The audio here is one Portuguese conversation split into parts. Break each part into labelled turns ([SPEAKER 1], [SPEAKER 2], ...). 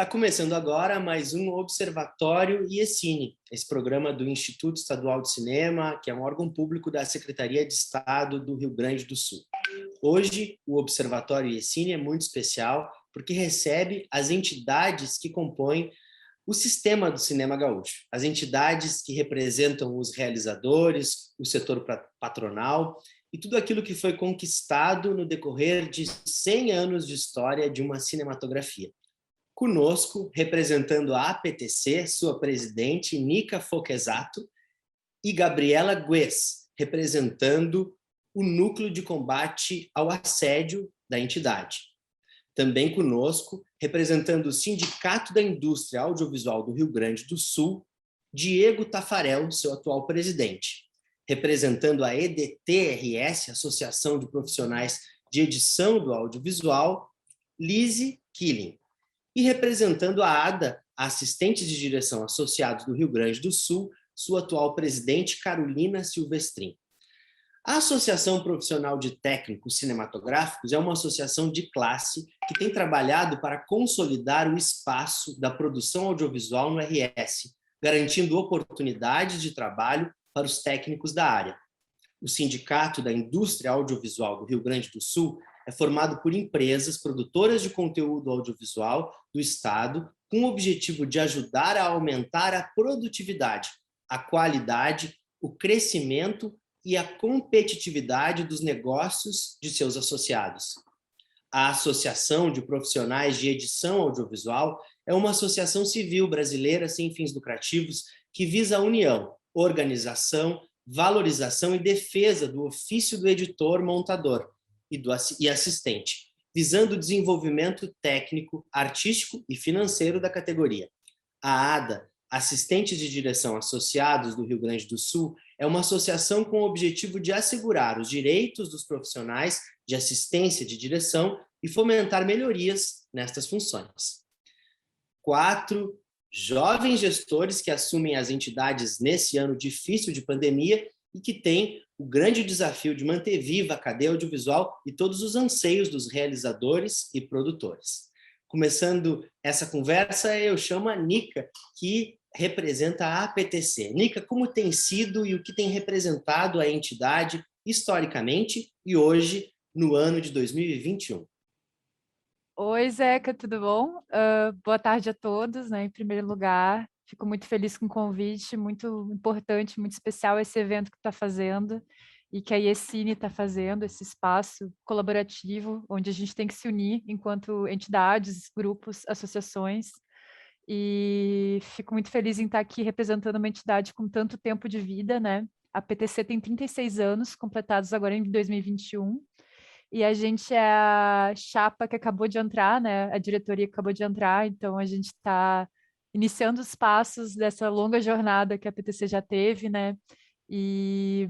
[SPEAKER 1] Está começando agora mais um Observatório IECine, esse programa do Instituto Estadual de Cinema, que é um órgão público da Secretaria de Estado do Rio Grande do Sul. Hoje, o Observatório IECine é muito especial porque recebe as entidades que compõem o sistema do cinema gaúcho, as entidades que representam os realizadores, o setor patronal e tudo aquilo que foi conquistado no decorrer de 100 anos de história de uma cinematografia. Conosco, representando a APTC, sua presidente, Nica Fokesato, e Gabriela Gues, representando o Núcleo de Combate ao Assédio da entidade. Também conosco, representando o Sindicato da Indústria Audiovisual do Rio Grande do Sul, Diego Tafarel, seu atual presidente. Representando a EDTRS, Associação de Profissionais de Edição do Audiovisual, Lise Killing. E representando a ADA, a Assistente de Direção Associados do Rio Grande do Sul, sua atual presidente, Carolina Silvestrin. A Associação Profissional de Técnicos Cinematográficos é uma associação de classe que tem trabalhado para consolidar o espaço da produção audiovisual no RS, garantindo oportunidades de trabalho para os técnicos da área. O Sindicato da Indústria Audiovisual do Rio Grande do Sul é formado por empresas produtoras de conteúdo audiovisual do Estado, com o objetivo de ajudar a aumentar a produtividade, a qualidade, o crescimento e a competitividade dos negócios de seus associados. A Associação de Profissionais de Edição Audiovisual é uma associação civil brasileira sem fins lucrativos que visa a união, organização, valorização e defesa do ofício do editor montador e assistente, visando o desenvolvimento técnico, artístico e financeiro da categoria. A ADA, Assistentes de Direção Associados do Rio Grande do Sul, é uma associação com o objetivo de assegurar os direitos dos profissionais de assistência de direção e fomentar melhorias nestas funções. 4 jovens gestores que assumem as entidades nesse ano difícil de pandemia e que têm o grande desafio de manter viva a cadeia audiovisual e todos os anseios dos realizadores e produtores. Começando essa conversa, eu chamo a Nica, que representa a APTC. Nica, como tem sido e o que tem representado a entidade historicamente e hoje, no ano de 2021?
[SPEAKER 2] Oi, Zeca, tudo bom? Boa tarde a todos, né? Em primeiro lugar, fico muito feliz com o convite, muito importante, muito especial esse evento que está fazendo e que a IECine está fazendo, esse espaço colaborativo, onde a gente tem que se unir enquanto entidades, grupos, associações. E fico muito feliz em estar aqui representando uma entidade com tanto tempo de vida, né? A PTC tem 36 anos, completados agora em 2021. E a gente é a chapa que acabou de entrar, né? A diretoria que acabou de entrar, então a gente está iniciando os passos dessa longa jornada que a PTC já teve, né? E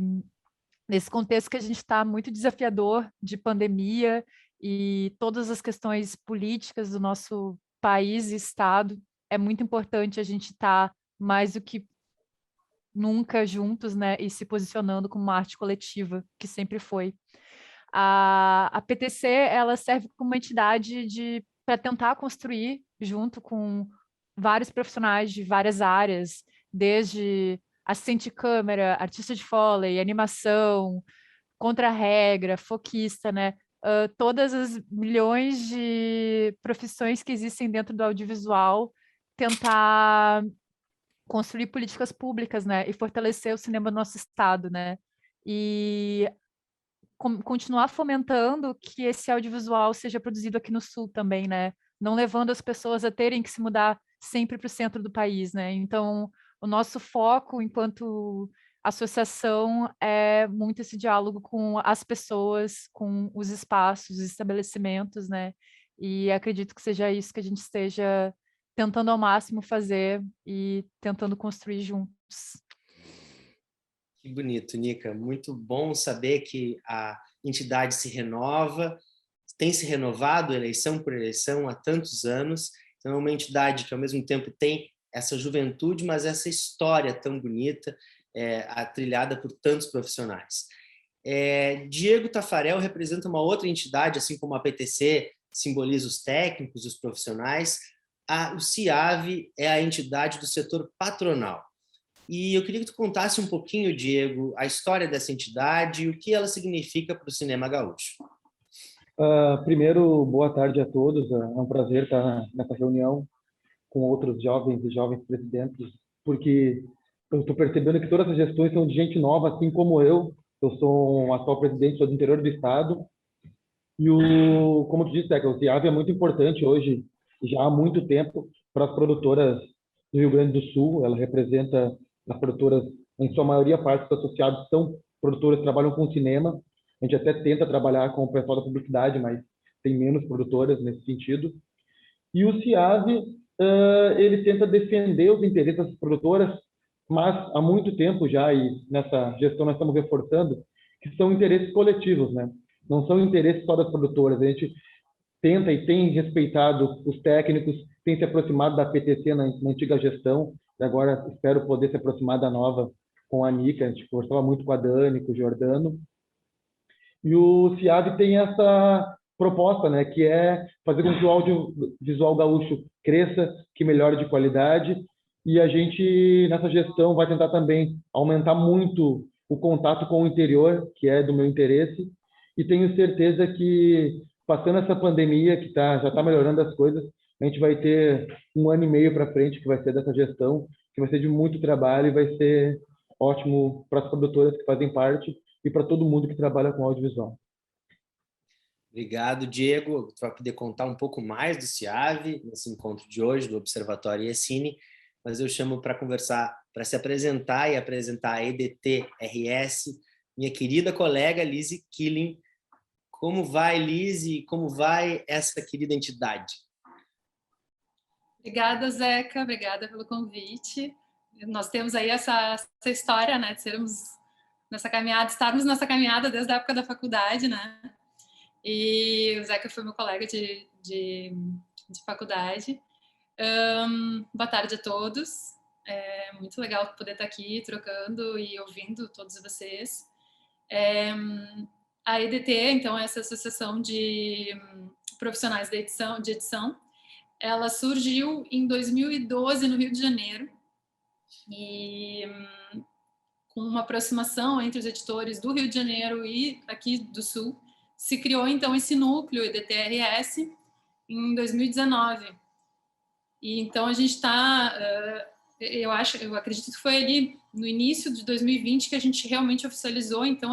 [SPEAKER 2] nesse contexto que a gente está muito desafiador de pandemia e todas as questões políticas do nosso país e estado, é muito importante a gente estar mais do que nunca juntos, né? E se posicionando como uma arte coletiva, que sempre foi. A PTC, ela serve como uma entidade para tentar construir, junto com vários profissionais de várias áreas, desde assistente de câmera, artista de Foley, animação, contra-regra, foquista, né? Todas as milhões de profissões que existem dentro do audiovisual, tentar construir políticas públicas, né? E fortalecer o cinema do nosso estado, né? E continuar fomentando que esse audiovisual seja produzido aqui no Sul também, né? Não levando as pessoas a terem que se mudar sempre para o centro do país, né? Então, o nosso foco enquanto associação é muito esse diálogo com as pessoas, com os espaços, os estabelecimentos, né? E acredito que seja isso que a gente esteja tentando ao máximo fazer e tentando construir juntos.
[SPEAKER 1] Que bonito, Nica. Muito bom saber que a entidade se renova, tem se renovado eleição por eleição há tantos anos. Então, é uma entidade que, ao mesmo tempo, tem essa juventude, mas essa história tão bonita, trilhada por tantos profissionais. Diego Tafarel representa uma outra entidade, assim como a PTC simboliza os técnicos, os profissionais. o CIAV é a entidade do setor patronal. E eu queria que tu contasse um pouquinho, Diego, a história dessa entidade e o que ela significa para o cinema gaúcho.
[SPEAKER 3] Primeiro, boa tarde a todos. É um prazer estar nessa reunião com outros jovens e jovens presidentes, porque eu estou percebendo que todas as gestões são de gente nova, assim como eu. Eu sou um atual presidente, sou do interior do estado. E, como tu disse, o CIAV é muito importante hoje, já há muito tempo, para as produtoras do Rio Grande do Sul. Ela representa as produtoras, em sua maioria, parte dos associados são produtoras que trabalham com cinema. A gente até tenta trabalhar com o pessoal da publicidade, mas tem menos produtoras nesse sentido. E o CIAV, ele tenta defender os interesses das produtoras, mas há muito tempo já, e nessa gestão nós estamos reforçando, que são interesses coletivos, né? Não são interesses só das produtoras. A gente tenta e tem respeitado os técnicos, tem se aproximado da PTC na antiga gestão, e agora espero poder se aproximar da nova com a Nica. A gente conversava muito com a Dani, com o Jordano. E o CIAV tem essa proposta, né, que é fazer com que o audiovisual gaúcho cresça, que melhore de qualidade, e a gente, nessa gestão, vai tentar também aumentar muito o contato com o interior, que é do meu interesse, e tenho certeza que, passando essa pandemia, que já está melhorando as coisas, a gente vai ter 1 ano e meio para frente, que vai ser dessa gestão, que vai ser de muito trabalho e vai ser ótimo para as produtoras que fazem parte e para todo mundo que trabalha com audiovisual.
[SPEAKER 1] Obrigado, Diego. Tu vai poder contar um pouco mais do CIAV nesse encontro de hoje, do Observatório IECine, mas eu chamo para conversar, para se apresentar e apresentar a EDT-RS, minha querida colega Lise Killing. Como vai, Lise? Como vai essa querida entidade?
[SPEAKER 4] Obrigada, Zeca. Obrigada pelo convite. Nós temos aí essa história, né, de sermos nessa caminhada, estarmos nessa caminhada desde a época da faculdade, né? E o Zeca foi meu colega de faculdade. Boa tarde a todos. É muito legal poder estar aqui trocando e ouvindo todos vocês. A EDT, então, é essa associação de profissionais de edição, ela surgiu em 2012 no Rio de Janeiro e com uma aproximação entre os editores do Rio de Janeiro e aqui do Sul, se criou então esse núcleo EDT-RS em 2019. E então a gente está, eu acredito que foi ali no início de 2020 que a gente realmente oficializou então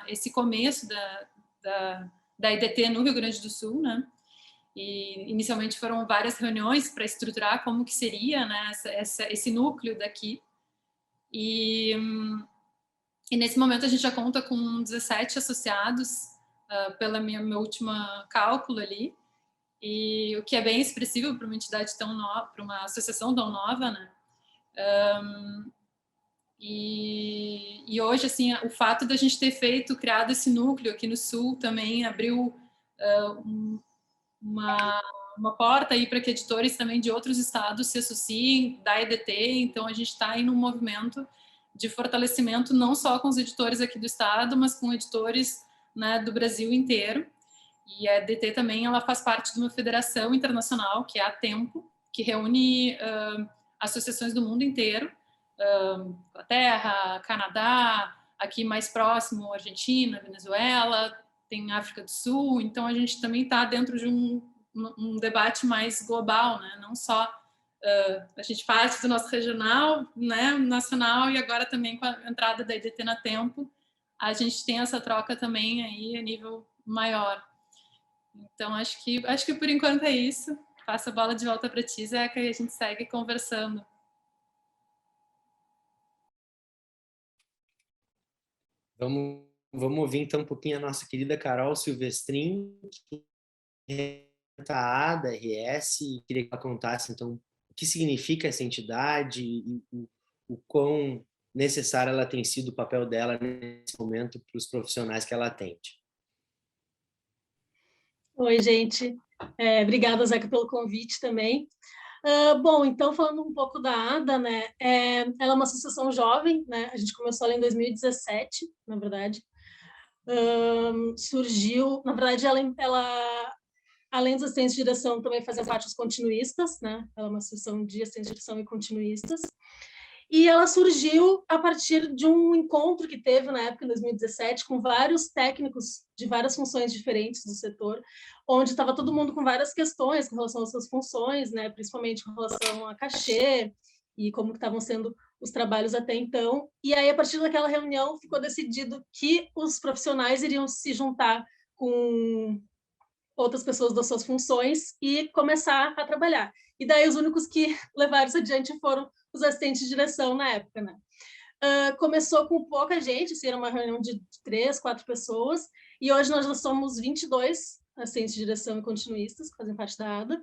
[SPEAKER 4] esse começo da EDT no Rio Grande do Sul, né? E inicialmente foram várias reuniões para estruturar como que seria, né, esse núcleo daqui. E nesse momento a gente já conta com 17 associados, pela meu último cálculo ali, e o que é bem expressivo para uma entidade tão nova, para uma associação tão nova, né? E hoje, assim, o fato da gente ter criado esse núcleo aqui no Sul também abriu uma porta aí para que editores também de outros estados se associem da EDT. Então a gente está aí num movimento de fortalecimento não só com os editores aqui do estado, mas com editores, né, do Brasil inteiro. E a EDT também ela faz parte de uma federação internacional, que é a Tempo, que reúne associações do mundo inteiro, Inglaterra, Canadá, aqui mais próximo, Argentina, Venezuela, tem África do Sul. Então a gente também está dentro de um debate mais global, né? Não só a gente parte do nosso regional, né, nacional, e agora também com a entrada da EDT na Tempo, a gente tem essa troca também aí a nível maior. Então acho que por enquanto é isso. Passo a bola de volta para ti, Zeca, e a gente segue conversando.
[SPEAKER 1] Vamos ouvir então um pouquinho a nossa querida Carol Silvestrin, que representa a ADA-RS, e queria que ela contasse então o que significa essa entidade e o quão necessário ela tem sido o papel dela nesse momento para os profissionais que ela atende.
[SPEAKER 5] Oi, gente. Obrigada, Zeca, pelo convite também. Bom, então, falando um pouco da ADA, né, ela é uma associação jovem, né, a gente começou ela em 2017, na verdade. Surgiu, na verdade, ela além dos assistentes de direção, também fazem parte dos continuistas, né? Ela é uma associação de assistentes de direção e continuistas. E ela surgiu a partir de um encontro que teve na época, em 2017, com vários técnicos de várias funções diferentes do setor, onde estava todo mundo com várias questões com relação às suas funções, né? Principalmente com relação a cachê e como estavam sendo os trabalhos até então. E aí, a partir daquela reunião, ficou decidido que os profissionais iriam se juntar com outras pessoas das suas funções e começar a trabalhar. E daí os únicos que levaram isso adiante foram os assistentes de direção na época, né? Começou com pouca gente, assim, era uma reunião de 3, 4 pessoas, e hoje nós já somos 22 assistentes de direção e continuistas que fazem parte da ADA.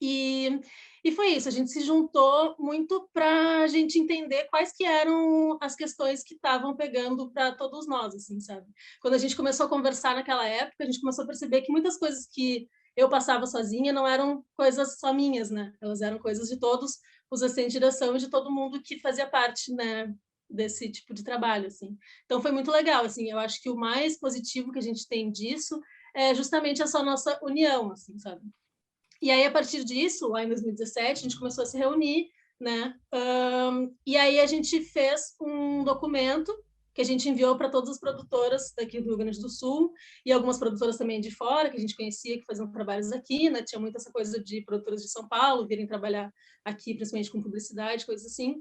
[SPEAKER 5] E foi isso, a gente se juntou muito para a gente entender quais que eram as questões que estavam pegando para todos nós, assim, sabe? Quando a gente começou a conversar naquela época, a gente começou a perceber que muitas coisas que eu passava sozinha não eram coisas só minhas, né? Elas eram coisas de todos os assistentes de direção e de todo mundo que fazia parte, né, desse tipo de trabalho, assim. Então foi muito legal, assim, eu acho que o mais positivo que a gente tem disso é justamente essa nossa união, assim, sabe? E aí, a partir disso, lá em 2017, a gente começou a se reunir, né? E aí a gente fez um documento que a gente enviou para todas as produtoras daqui do Rio Grande do Sul e algumas produtoras também de fora, que a gente conhecia, que faziam trabalhos aqui, né? Tinha muito essa coisa de produtoras de São Paulo virem trabalhar aqui, principalmente com publicidade, coisas assim.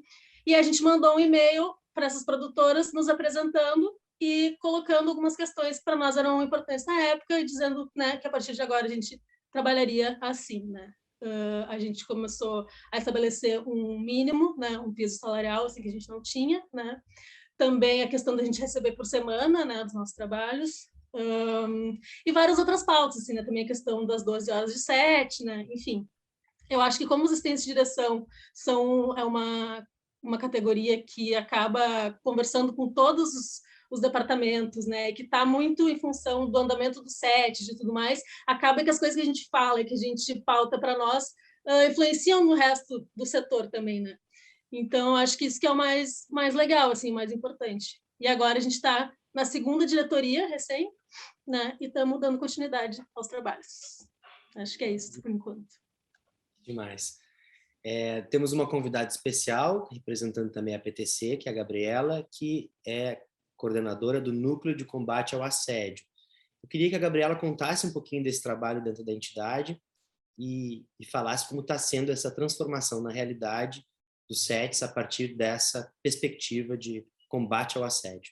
[SPEAKER 5] E a gente mandou um e-mail para essas produtoras nos apresentando e colocando algumas questões que para nós eram importantes na época e dizendo, né, que a partir de agora a gente trabalharia assim, né? A gente começou a estabelecer um mínimo, né, um piso salarial, assim, que a gente não tinha, né? Também a questão da gente receber por semana, né, dos nossos trabalhos, e várias outras pautas, assim, né? Também a questão das 12 horas de 7, né? Enfim, eu acho que como os assistentes de direção é uma categoria que acaba conversando com todos os departamentos, né, que está muito em função do andamento do set, de tudo mais, acaba que as coisas que a gente fala, que a gente pauta para nós, influenciam no resto do setor também, né? Então, acho que isso que é o mais legal, assim, mais importante. E agora a gente está na segunda diretoria, recém, né, e estamos dando continuidade aos trabalhos. Acho que é isso, por enquanto.
[SPEAKER 1] Demais. Temos uma convidada especial, representando também a PTC, que é a Gabriela, que é coordenadora do Núcleo de Combate ao Assédio. Eu queria que a Gabriela contasse um pouquinho desse trabalho dentro da entidade e falasse como está sendo essa transformação na realidade dos SETs a partir dessa perspectiva de combate ao assédio.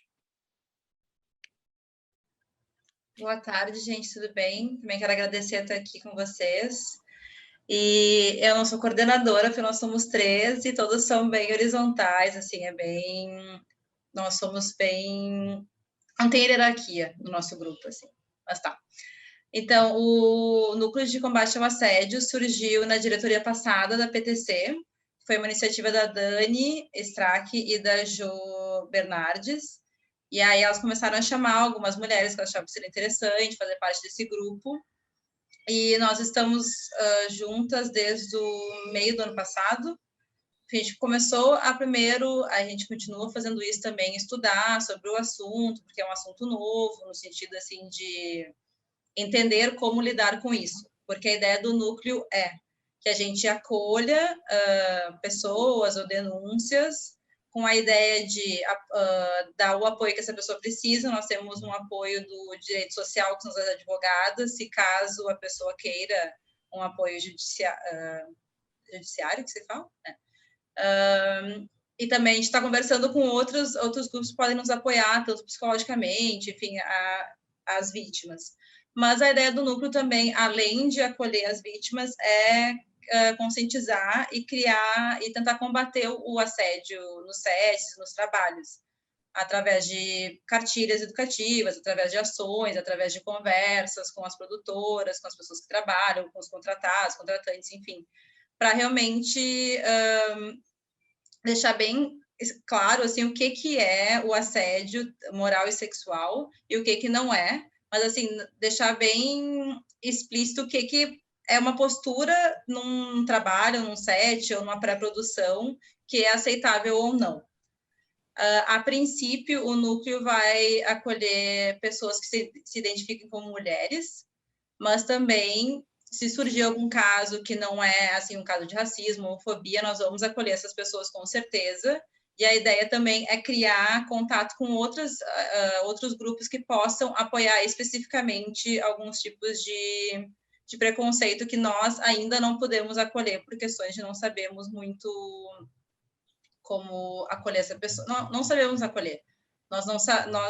[SPEAKER 6] Boa tarde, gente, tudo bem? Também quero agradecer estar aqui com vocês. E eu não sou coordenadora, porque nós somos 3 e todos são bem horizontais, assim, nós somos bem... Não tem hierarquia no nosso grupo, assim, mas tá. Então, o Núcleo de Combate ao Assédio surgiu na diretoria passada da PTC, foi uma iniciativa da Dani Strack e da Jo Bernardes, e aí elas começaram a chamar algumas mulheres que elas achavam que seria interessante fazer parte desse grupo, e nós estamos juntas desde o meio do ano passado. A gente começou a gente continua fazendo isso também, estudar sobre o assunto, porque é um assunto novo, no sentido, assim, de entender como lidar com isso, porque a ideia do núcleo é que a gente acolha pessoas ou denúncias com a ideia de dar o apoio que essa pessoa precisa. Nós temos um apoio do direito social, que são as advogadas, se caso a pessoa queira um apoio judiciário, que se fala, né? E também a gente está conversando com outros grupos que podem nos apoiar, tanto psicologicamente, enfim, as vítimas. Mas a ideia do núcleo também, além de acolher as vítimas, é conscientizar e criar e tentar combater o assédio nos sets, nos trabalhos, através de cartilhas educativas, através de ações, através de conversas com as produtoras, com as pessoas que trabalham, com os contratados, contratantes, enfim, para realmente deixar bem claro, assim, o que é o assédio moral e sexual e o que não é, mas, assim, deixar bem explícito o que é uma postura num trabalho, num set ou numa pré-produção que é aceitável ou não. A princípio, o núcleo vai acolher pessoas que se identifiquem como mulheres, mas também, se surgir algum caso que não é assim um caso de racismo, homofobia, nós vamos acolher essas pessoas com certeza. E a ideia também é criar contato com outros grupos que possam apoiar especificamente alguns tipos de preconceito que nós ainda não podemos acolher por questões de não sabemos muito como acolher essa pessoa. Não sabemos acolher.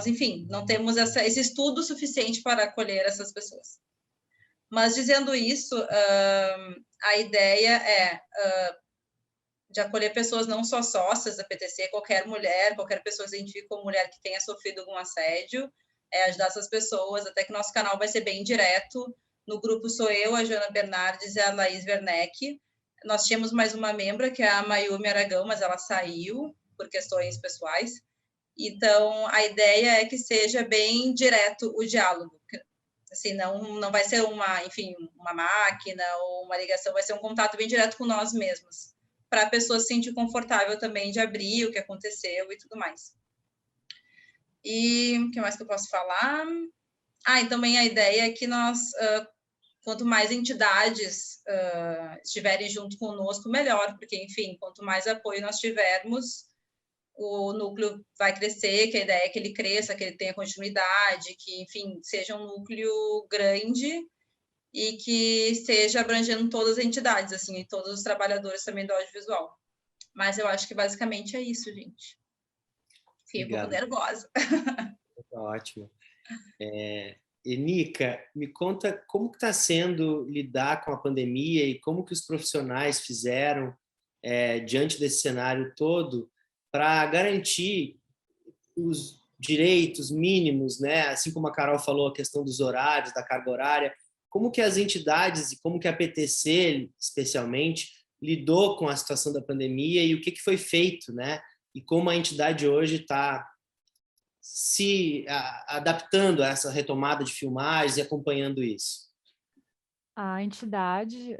[SPEAKER 6] Enfim, não temos esse estudo suficiente para acolher essas pessoas. Mas, dizendo isso, a ideia é de acolher pessoas não só sócias da PTC, qualquer mulher, qualquer pessoa que se identifique como mulher que tenha sofrido algum assédio, ajudar essas pessoas, até que nosso canal vai ser bem direto. No grupo sou eu, a Joana Bernardes e a Laís Werneck. Nós tínhamos mais uma membra, que é a Mayumi Aragão, mas ela saiu por questões pessoais. Então, a ideia é que seja bem direto o diálogo. Assim, não vai ser uma máquina ou uma ligação, vai ser um contato bem direto com nós mesmos, para a pessoa se sentir confortável também de abrir o que aconteceu e tudo mais. E o que mais que eu posso falar? E também a ideia é que nós, quanto mais entidades estiverem junto conosco, melhor, porque, enfim, quanto mais apoio nós tivermos, o núcleo vai crescer, que a ideia é que ele cresça, que ele tenha continuidade, que, enfim, seja um núcleo grande e que esteja abrangendo todas as entidades, assim, e todos os trabalhadores também do audiovisual. Mas eu acho que basicamente é isso, gente. Fiquei um pouco nervosa.
[SPEAKER 1] Ótimo. E, Nica, me conta como que está sendo lidar com a pandemia e como que os profissionais fizeram diante desse cenário todo para garantir os direitos mínimos, né? Assim como a Carol falou, a questão dos horários, da carga horária. Como que as entidades e como que a PTC, especialmente, lidou com a situação da pandemia e o que foi feito, né? E como a entidade hoje está se adaptando a essa retomada de filmagens e acompanhando isso?
[SPEAKER 2] A entidade,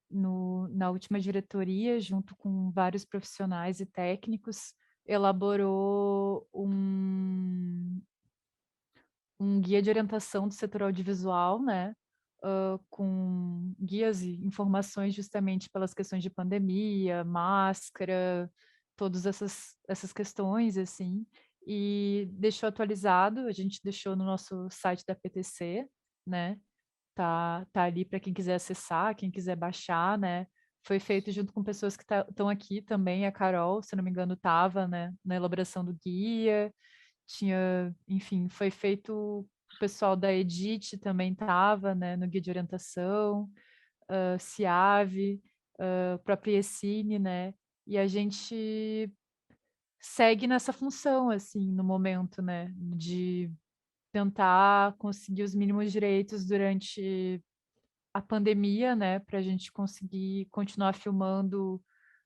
[SPEAKER 2] na última diretoria, junto com vários profissionais e técnicos, elaborou um guia de orientação do setor audiovisual, né? Com guias e informações justamente pelas questões de pandemia, máscara, todas essas questões, assim, e deixou atualizado, a gente deixou no nosso site da PTC, né? Tá ali para quem quiser acessar, quem quiser baixar, né? Foi feito junto com pessoas que estão aqui também, a Carol, se não me engano, estava, né, na elaboração do guia, enfim, foi feito, o pessoal da Edit também estava, né, no guia de orientação, CIAV, própria Essine, né, e a gente segue nessa função, assim, no momento, né, de tentar conseguir os mínimos direitos durante a pandemia, né, para a gente conseguir continuar filmando,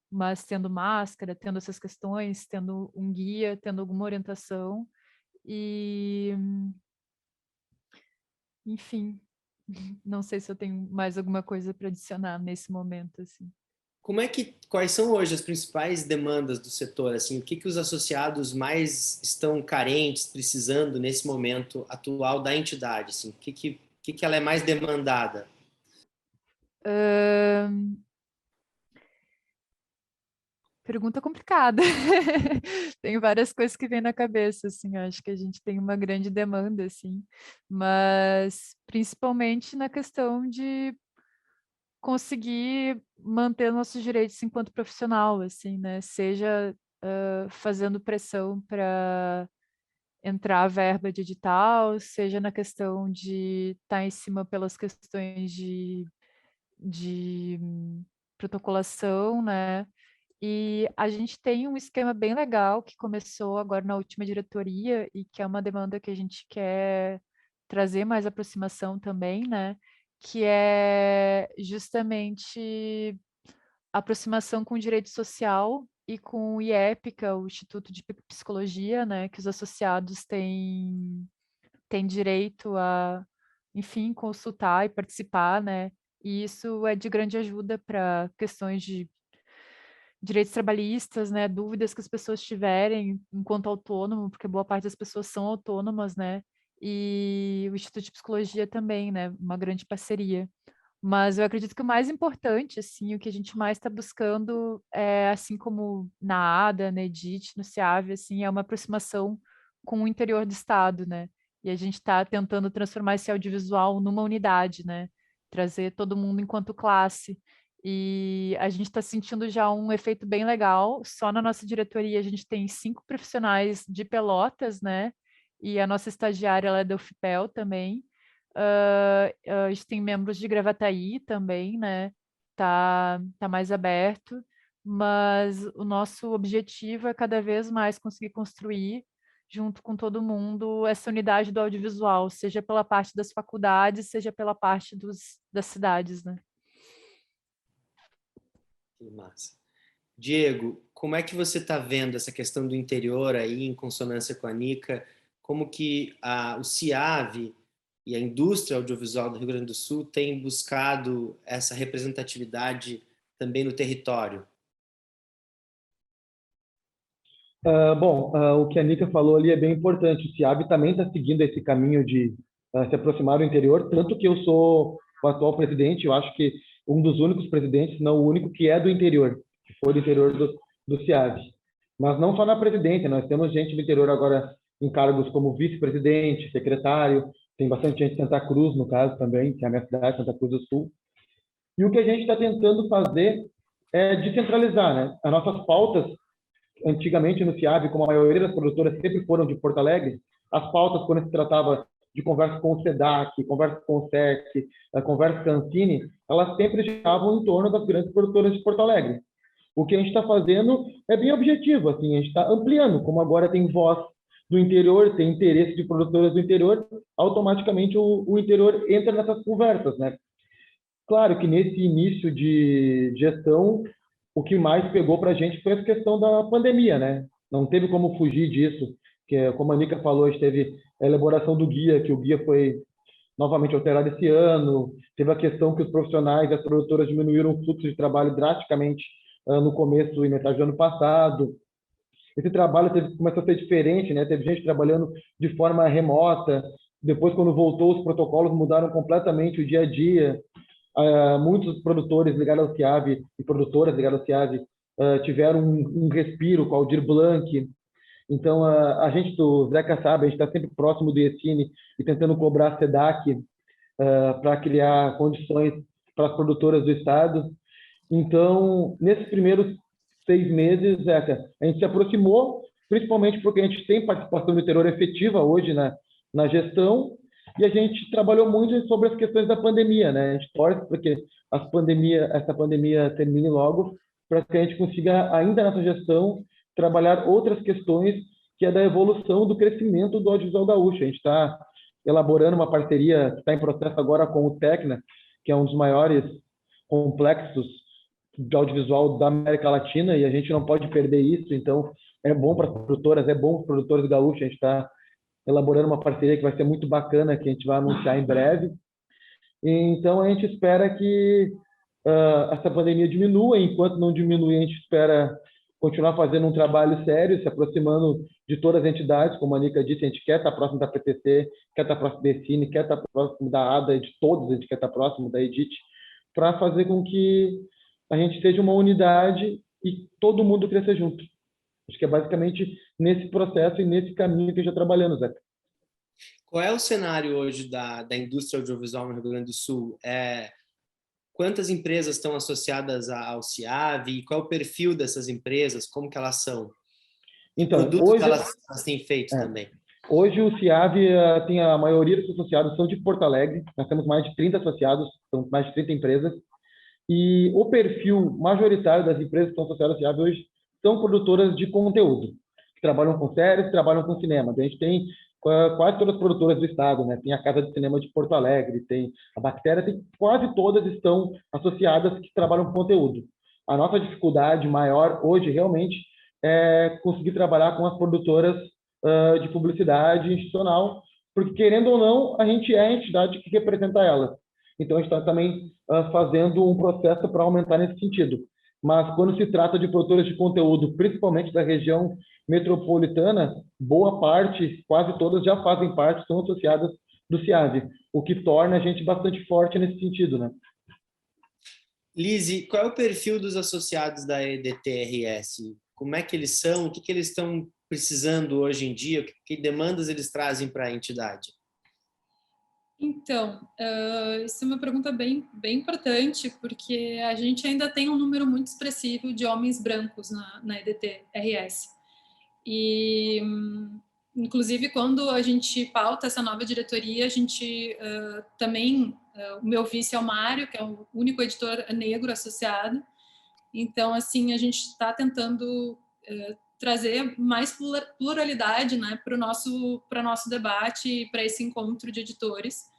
[SPEAKER 2] mas tendo máscara, tendo essas questões, tendo um guia, tendo alguma orientação. E, enfim, não sei se eu tenho mais alguma coisa para adicionar nesse momento, assim.
[SPEAKER 1] Quais são hoje as principais demandas do setor? Assim, o que os associados mais estão carentes, precisando nesse momento atual da entidade? Assim, o que ela é mais demandada?
[SPEAKER 2] Pergunta complicada. Tem várias coisas que vêm na cabeça, assim, acho que a gente tem uma grande demanda, assim, mas principalmente na questão de conseguir manter nossos direitos enquanto profissional, assim, né? Seja fazendo pressão para entrar a verba de edital, seja na questão de estar em cima pelas questões de protocolação, né? E a gente tem um esquema bem legal que começou agora na última diretoria e que é uma demanda que a gente quer trazer mais aproximação também, né? Que é justamente aproximação com o direito social e com o IEPICA, o Instituto de Psicologia, né? Que os associados têm direito a, enfim, consultar e participar, né? E isso é de grande ajuda para questões de direitos trabalhistas, né, dúvidas que as pessoas tiverem enquanto autônomo, porque boa parte das pessoas são autônomas, né, e o Instituto de Psicologia também, né? Uma grande parceria. Mas eu acredito que o mais importante, assim, o que a gente mais está buscando é, assim como na ADA, na EDIT, no SEAV, assim, é uma aproximação com o interior do estado, né? E a gente está tentando transformar esse audiovisual numa unidade, né? Trazer todo mundo enquanto classe. E a gente está sentindo já um efeito bem legal. Só na nossa diretoria a gente tem 5 profissionais de Pelotas, né? E a nossa estagiária ela é da UFPEL também. A gente tem membros de Gravataí também, né? Tá mais aberto, mas o nosso objetivo é cada vez mais conseguir construir, junto com todo mundo, essa unidade do audiovisual, seja pela parte das faculdades, seja pela parte das cidades, né?
[SPEAKER 1] Que massa. Diego, como é que você está vendo essa questão do interior aí, em consonância com a Nica? Como que o CIAV e a indústria audiovisual do Rio Grande do Sul tem buscado essa representatividade também no território?
[SPEAKER 3] O que a Nica falou ali é bem importante. O CIAB também está seguindo esse caminho de se aproximar do interior, tanto que eu sou o atual presidente, eu acho que um dos únicos presidentes, não o único, que é do interior, que foi do interior do CIAB. Mas não só na presidência, nós temos gente do interior agora em cargos como vice-presidente, secretário, tem bastante gente de Santa Cruz, no caso, também, que é a minha cidade, Santa Cruz do Sul. E o que a gente está tentando fazer é descentralizar, né? As nossas pautas, antigamente no CIAB, como a maioria das produtoras sempre foram de Porto Alegre, as pautas, quando se tratava de conversa com o SEDAC, conversa com o SEC, conversa com a Ancine, elas sempre giravam em torno das grandes produtoras de Porto Alegre. O que a gente está fazendo é bem objetivo, assim, a gente está ampliando, como agora tem voz do interior, tem interesse de produtoras do interior, automaticamente o interior entra nessas conversas, né? Claro que nesse início de gestão, o que mais pegou para a gente foi a questão da pandemia, né? Não teve como fugir disso, que como a Nica falou, a gente teve a elaboração do guia, que o guia foi novamente alterado esse ano, teve a questão que os profissionais e as produtoras diminuíram o fluxo de trabalho drasticamente no começo e metade do ano passado. Esse trabalho começou a ser diferente, né? Teve gente trabalhando de forma remota, depois quando voltou os protocolos mudaram completamente o dia a dia. Muitos produtores ligados ao CIAV e produtoras ligadas ao CIAV tiveram um respiro com o Aldir Blanc. Então, a gente do Zeca sabe, a gente está sempre próximo do IECine e tentando cobrar a SEDAC para criar condições para as produtoras do Estado. Então, nesses primeiros 6 meses, Zeca, a gente se aproximou, principalmente porque a gente tem participação do interior efetiva hoje na gestão, e a gente trabalhou muito sobre as questões da pandemia, né? A gente torce para que essa pandemia termine logo, para que a gente consiga, ainda nessa gestão, trabalhar outras questões, que é da evolução do crescimento do audiovisual gaúcho. A gente está elaborando uma parceria que está em processo agora com o Tecna, que é um dos maiores complexos de audiovisual da América Latina, e a gente não pode perder isso. Então, é bom para as produtoras, é bom para os produtores gaúchos. A gente está elaborando uma parceria que vai ser muito bacana, que a gente vai anunciar em breve. Então, a gente espera que essa pandemia diminua. Enquanto não diminuir, a gente espera continuar fazendo um trabalho sério, se aproximando de todas as entidades. Como a Nica disse, a gente quer estar próximo da PTC, quer estar próximo da ECine, quer estar próximo da ADA, de todos, a gente quer estar próximo da EDIT, para fazer com que a gente seja uma unidade e todo mundo cresça junto. Acho que é basicamente nesse processo e nesse caminho que a gente está trabalhando, Zeca.
[SPEAKER 1] Qual é o cenário hoje da indústria audiovisual no Rio Grande do Sul? Quantas empresas estão associadas ao CIAV? E qual é o perfil dessas empresas? Como que elas são?
[SPEAKER 3] Então,
[SPEAKER 1] produtos
[SPEAKER 3] hoje,
[SPEAKER 1] que elas têm feito também?
[SPEAKER 3] Hoje o CIAV tem a maioria dos associados são de Porto Alegre. Nós temos mais de 30 associados, são mais de 30 empresas. E o perfil majoritário das empresas que estão associadas ao CIAV hoje são produtoras de conteúdo, que trabalham com séries, trabalham com cinema. A gente tem quase todas as produtoras do estado, né? Tem a Casa de Cinema de Porto Alegre, tem a Bactéria, quase todas estão associadas que trabalham com conteúdo. A nossa dificuldade maior hoje realmente é conseguir trabalhar com as produtoras de publicidade institucional, porque querendo ou não, a gente é a entidade que representa elas. Então, a gente está também fazendo um processo para aumentar nesse sentido. mas quando se trata de produtores de conteúdo, principalmente da região metropolitana, boa parte, quase todas já fazem parte, são associadas do CIAD, o que torna a gente bastante forte nesse sentido, né?
[SPEAKER 1] Lise, qual é o perfil dos associados da EDTRS? Como é que eles são? O que eles estão precisando hoje em dia? Que demandas eles trazem para a entidade?
[SPEAKER 4] Então, isso é uma pergunta bem importante, porque a gente ainda tem um número muito expressivo de homens brancos na EDTRS. E, inclusive, quando a gente pauta essa nova diretoria, a gente também... o meu vice é o Mário, que é o único editor negro associado. Então, assim, a gente está tentando trazer mais pluralidade, né, para o nosso debate e para esse encontro de editores.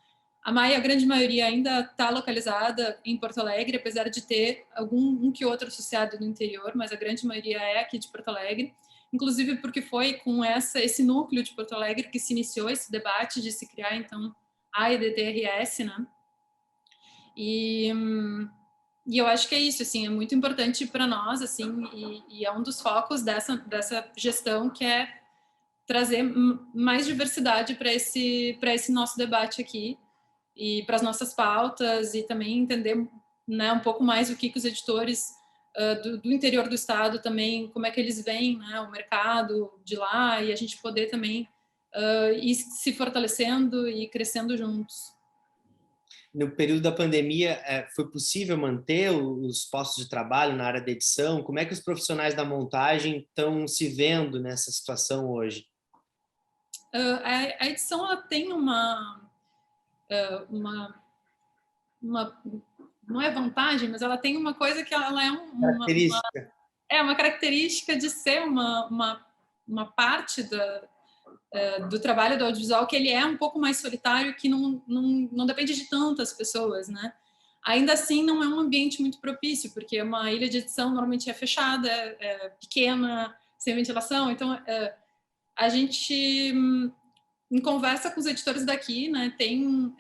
[SPEAKER 4] A grande maioria ainda está localizada em Porto Alegre, apesar de ter um que outro associado do interior, mas a grande maioria é aqui de Porto Alegre, inclusive porque foi com esse núcleo de Porto Alegre que se iniciou esse debate de se criar, então, a EDTRS, né? E eu acho que é isso, assim, é muito importante para nós, assim, e é um dos focos dessa gestão, que é trazer mais diversidade para esse nosso debate aqui e para as nossas pautas, e também entender, né, um pouco mais o que os editores do interior do estado também, como é que eles veem, né, o mercado de lá, e a gente poder também ir se fortalecendo e crescendo juntos.
[SPEAKER 1] No período da pandemia, foi possível manter os postos de trabalho na área da edição? Como é que os profissionais da montagem estão se vendo nessa situação hoje?
[SPEAKER 4] A edição, ela tem uma não é vantagem, mas ela tem uma coisa que ela é uma característica de ser uma parte do trabalho do audiovisual, que ele é um pouco mais solitário, que não depende de tantas pessoas, né? Ainda assim, não é um ambiente muito propício, porque uma ilha de edição normalmente é fechada, é pequena, sem ventilação. Então, a gente, em conversa com os editores daqui, né, tem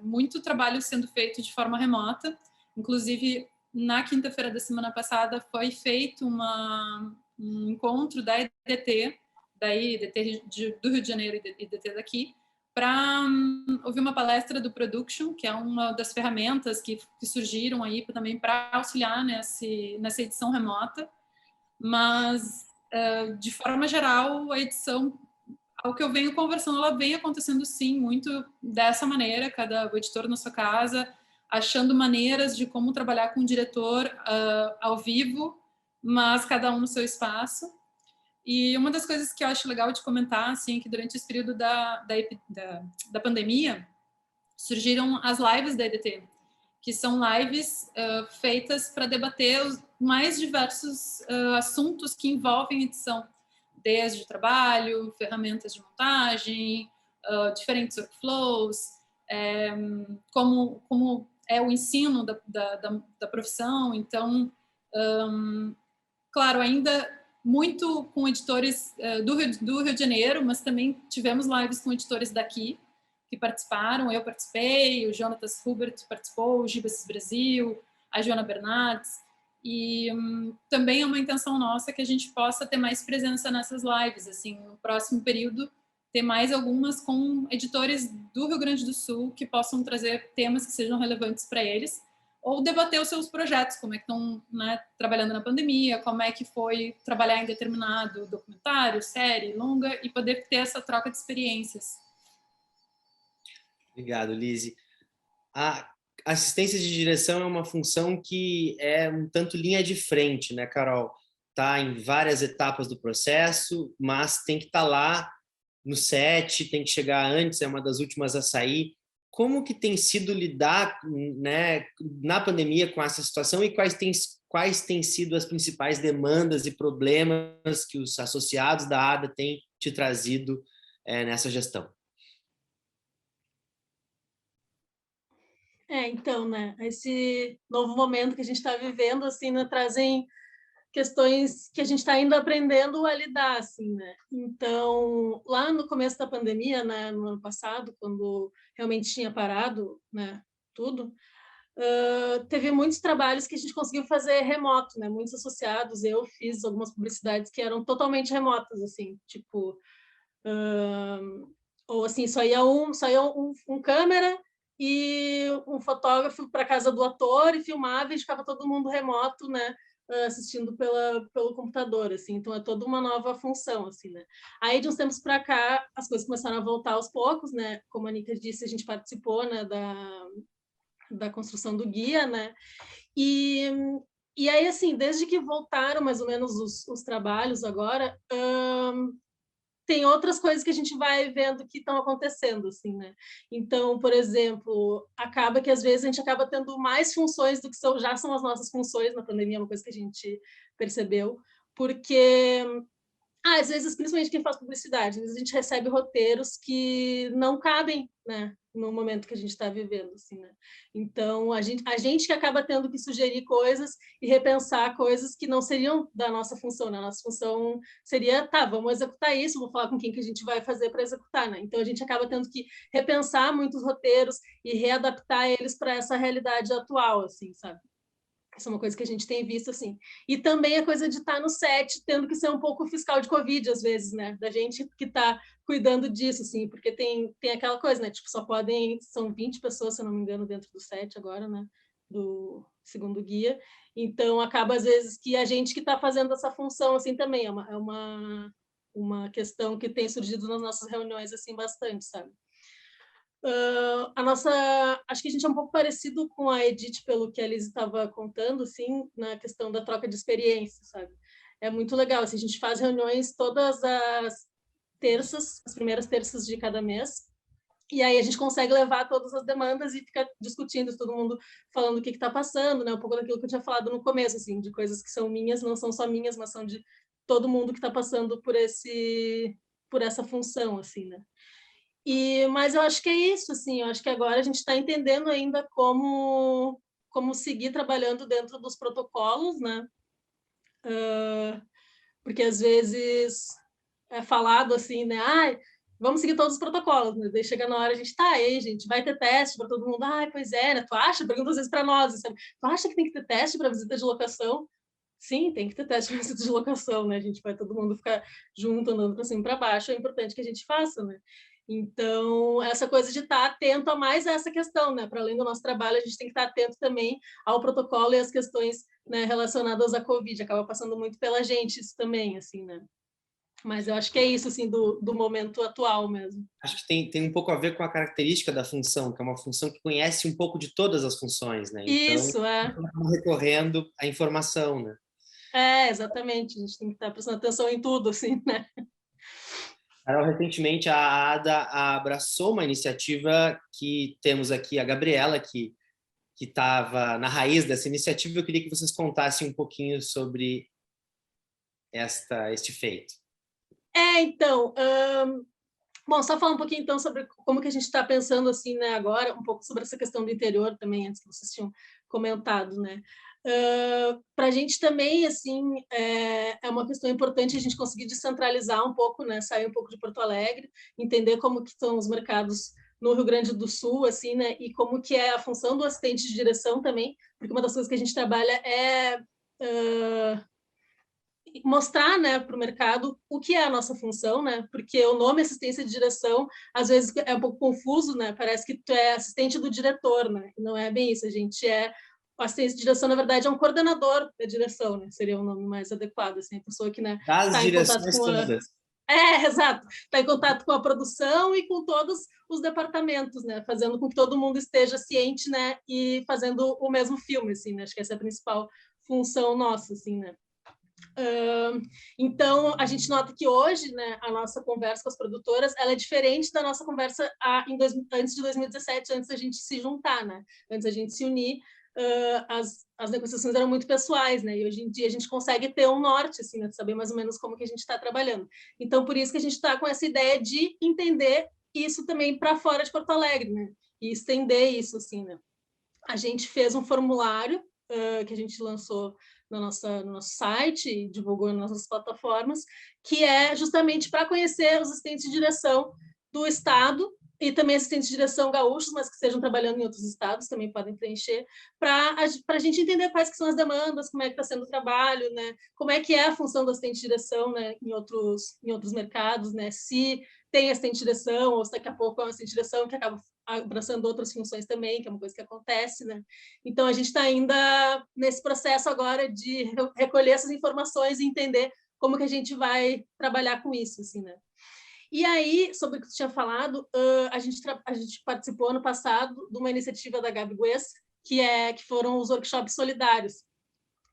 [SPEAKER 4] muito trabalho sendo feito de forma remota. Inclusive, na quinta-feira da semana passada, foi feito um encontro da EDT, daí EDT do Rio de Janeiro e EDT daqui, para ouvir uma palestra do Production, que é uma das ferramentas que surgiram aí também para auxiliar nessa edição remota. Mas, de forma geral, a edição, ao que eu venho conversando, ela vem acontecendo, sim, muito dessa maneira, cada editor na sua casa, achando maneiras de como trabalhar com o diretor ao vivo, mas cada um no seu espaço. E uma das coisas que eu acho legal de comentar, assim, é que durante esse período da pandemia, surgiram as lives da EDT, que são lives feitas para debater os mais diversos assuntos que envolvem edição, desde trabalho, ferramentas de montagem, diferentes workflows, como é o ensino da profissão. Então, claro, ainda muito com editores do Rio de Janeiro, mas também tivemos lives com editores daqui que participaram. Eu participei, o Jonatas Hubert participou, o Gibas Brasil, a Joana Bernardes. E também é uma intenção nossa que a gente possa ter mais presença nessas lives, assim, no próximo período, ter mais algumas com editores do Rio Grande do Sul que possam trazer temas que sejam relevantes para eles, ou debater os seus projetos, como é que estão, né, trabalhando na pandemia, como é que foi trabalhar em determinado documentário, série, longa, e poder ter essa troca de experiências.
[SPEAKER 1] Obrigado, Lise. A assistência de direção é uma função que é um tanto linha de frente, né, Carol? Está em várias etapas do processo, mas tem que estar lá no set, tem que chegar antes, é uma das últimas a sair. Como que tem sido lidar, né, na pandemia com essa situação, e quais têm sido as principais demandas e problemas que os associados da ADA têm te trazido nessa gestão?
[SPEAKER 5] Então, né, esse novo momento que a gente está vivendo, assim, né, trazem questões que a gente está ainda aprendendo a lidar, assim, né? Então, lá no começo da pandemia, né, no ano passado, quando realmente tinha parado, né, tudo, teve muitos trabalhos que a gente conseguiu fazer remoto, né? Muitos associados, eu fiz algumas publicidades que eram totalmente remotas, assim, tipo, ou assim, só ia um câmera e um fotógrafo para casa do ator e filmava e ficava todo mundo remoto, né? Assistindo pelo computador, assim, então é toda uma nova função, assim, né? Aí de uns tempos para cá as coisas começaram a voltar aos poucos, né? Como a Nica disse, a gente participou, né, da construção do guia, né? E aí, assim, desde que voltaram mais ou menos os trabalhos agora, tem outras coisas que a gente vai vendo que estão acontecendo, assim, né? Então, por exemplo, acaba que às vezes a gente acaba tendo mais funções do que já são as nossas funções na pandemia, é uma coisa que a gente percebeu, porque às vezes, principalmente quem faz publicidade, às vezes a gente recebe roteiros que não cabem, né, no momento que a gente está vivendo, assim, né? Então, a gente que acaba tendo que sugerir coisas e repensar coisas que não seriam da nossa função, né? A nossa função seria, tá, vamos executar isso, vamos falar com quem que a gente vai fazer para executar, né? Então, a gente acaba tendo que repensar muitos roteiros e readaptar eles para essa realidade atual, assim, sabe? Isso é uma coisa que a gente tem visto, assim. E também a coisa de estar no set, tendo que ser um pouco fiscal de Covid, às vezes, né? Da gente que está cuidando disso, assim, porque tem aquela coisa, né? Tipo, são 20 pessoas, se eu não me engano, dentro do set agora, né? Do segundo guia. Então, acaba, às vezes, que a gente que está fazendo essa função, assim, também. É uma questão que tem surgido nas nossas reuniões, assim, bastante, sabe? Acho que a gente é um pouco parecido com a Edith, pelo que a Liz estava contando, assim, na questão da troca de experiência, sabe? É muito legal, assim, a gente faz reuniões todas as terças, as primeiras terças de cada mês, e aí a gente consegue levar todas as demandas e ficar discutindo, todo mundo falando o que está passando, né? Um pouco daquilo que eu tinha falado no começo, assim, de coisas que são minhas, não são só minhas, mas são de todo mundo que está passando por essa função, assim, né? Mas eu acho que é isso, assim, eu acho que agora a gente está entendendo ainda como seguir trabalhando dentro dos protocolos, né? Porque às vezes é falado assim, né? Vamos seguir todos os protocolos, né? Daí chega na hora, a gente tá aí, gente, vai ter teste para todo mundo. Pois é, né? Tu acha? Pergunta às vezes para nós, sabe? Tu acha que tem que ter teste para visita de locação? Sim, tem que ter teste para visita de locação, né? A gente vai todo mundo ficar junto, andando para cima e para baixo, é importante que a gente faça, né? Então, essa coisa de estar atento a mais essa questão, né? Para além do nosso trabalho, a gente tem que estar atento também ao protocolo e às questões, né, relacionadas à Covid. Acaba passando muito pela gente isso também, assim, né? Mas eu acho que é isso, assim, do momento atual mesmo.
[SPEAKER 1] Acho que tem um pouco a ver com a característica da função, que é uma função que conhece um pouco de todas as funções, né? Então,
[SPEAKER 5] isso,
[SPEAKER 1] recorrendo à informação, né?
[SPEAKER 5] Exatamente. A gente tem que estar prestando atenção em tudo, assim, né?
[SPEAKER 1] Carol, recentemente a ADA abraçou uma iniciativa que temos aqui, a Gabriela, que estava na raiz dessa iniciativa. Eu queria que vocês contassem um pouquinho sobre este feito.
[SPEAKER 5] Então, bom, só falar um pouquinho então sobre como que a gente está pensando assim, né, agora, um pouco sobre essa questão do interior também, antes que vocês tinham comentado, né? Para a gente também, assim, é uma questão importante a gente conseguir descentralizar um pouco, né, sair um pouco de Porto Alegre, entender como que estão os mercados no Rio Grande do Sul, assim, né, e como que é a função do assistente de direção também, porque uma das coisas que a gente trabalha é mostrar, né, para o mercado o que é a nossa função, né? Porque o nome assistência de direção às vezes é um pouco confuso, né? Parece que tu é assistente do diretor, né? Não é bem isso. A gente o assistente de direção, na verdade, é um coordenador da direção, né? Seria o nome mais adequado, assim, a pessoa que, né,
[SPEAKER 1] das direções todas.
[SPEAKER 5] Exato. Está em contato com a produção e com todos os departamentos, né? Fazendo com que todo mundo esteja ciente, né? E fazendo o mesmo filme, assim, né? Acho que essa é a principal função nossa, assim, né? Então, a gente nota que hoje, né, a nossa conversa com as produtoras, ela é diferente da nossa conversa antes de 2017, antes da gente se juntar, né? Antes da gente se unir, as negociações eram muito pessoais, né? E hoje em dia a gente consegue ter um norte, assim, né? Saber mais ou menos como que a gente está trabalhando. Então, por isso que a gente está com essa ideia de entender isso também para fora de Porto Alegre, né? E estender isso, assim, né? A gente fez um formulário que a gente lançou no nosso site e divulgou nas nossas plataformas, que é justamente para conhecer os assistentes de direção do Estado e também assistentes de direção gaúchos, mas que estejam trabalhando em outros estados, também podem preencher, para a gente entender quais que são as demandas, como é que está sendo o trabalho, né? Como é que é a função do assistente de direção, né? Em outros mercados, né? Se tem assistente de direção, ou se daqui a pouco é um assistente de direção que acaba abraçando outras funções também, que é uma coisa que acontece, né? Então, a gente está ainda nesse processo agora de recolher essas informações e entender como que a gente vai trabalhar com isso, assim, né? E aí, sobre o que tu tinha falado, a gente participou ano passado de uma iniciativa da Gabi Gues, que foram os workshops solidários,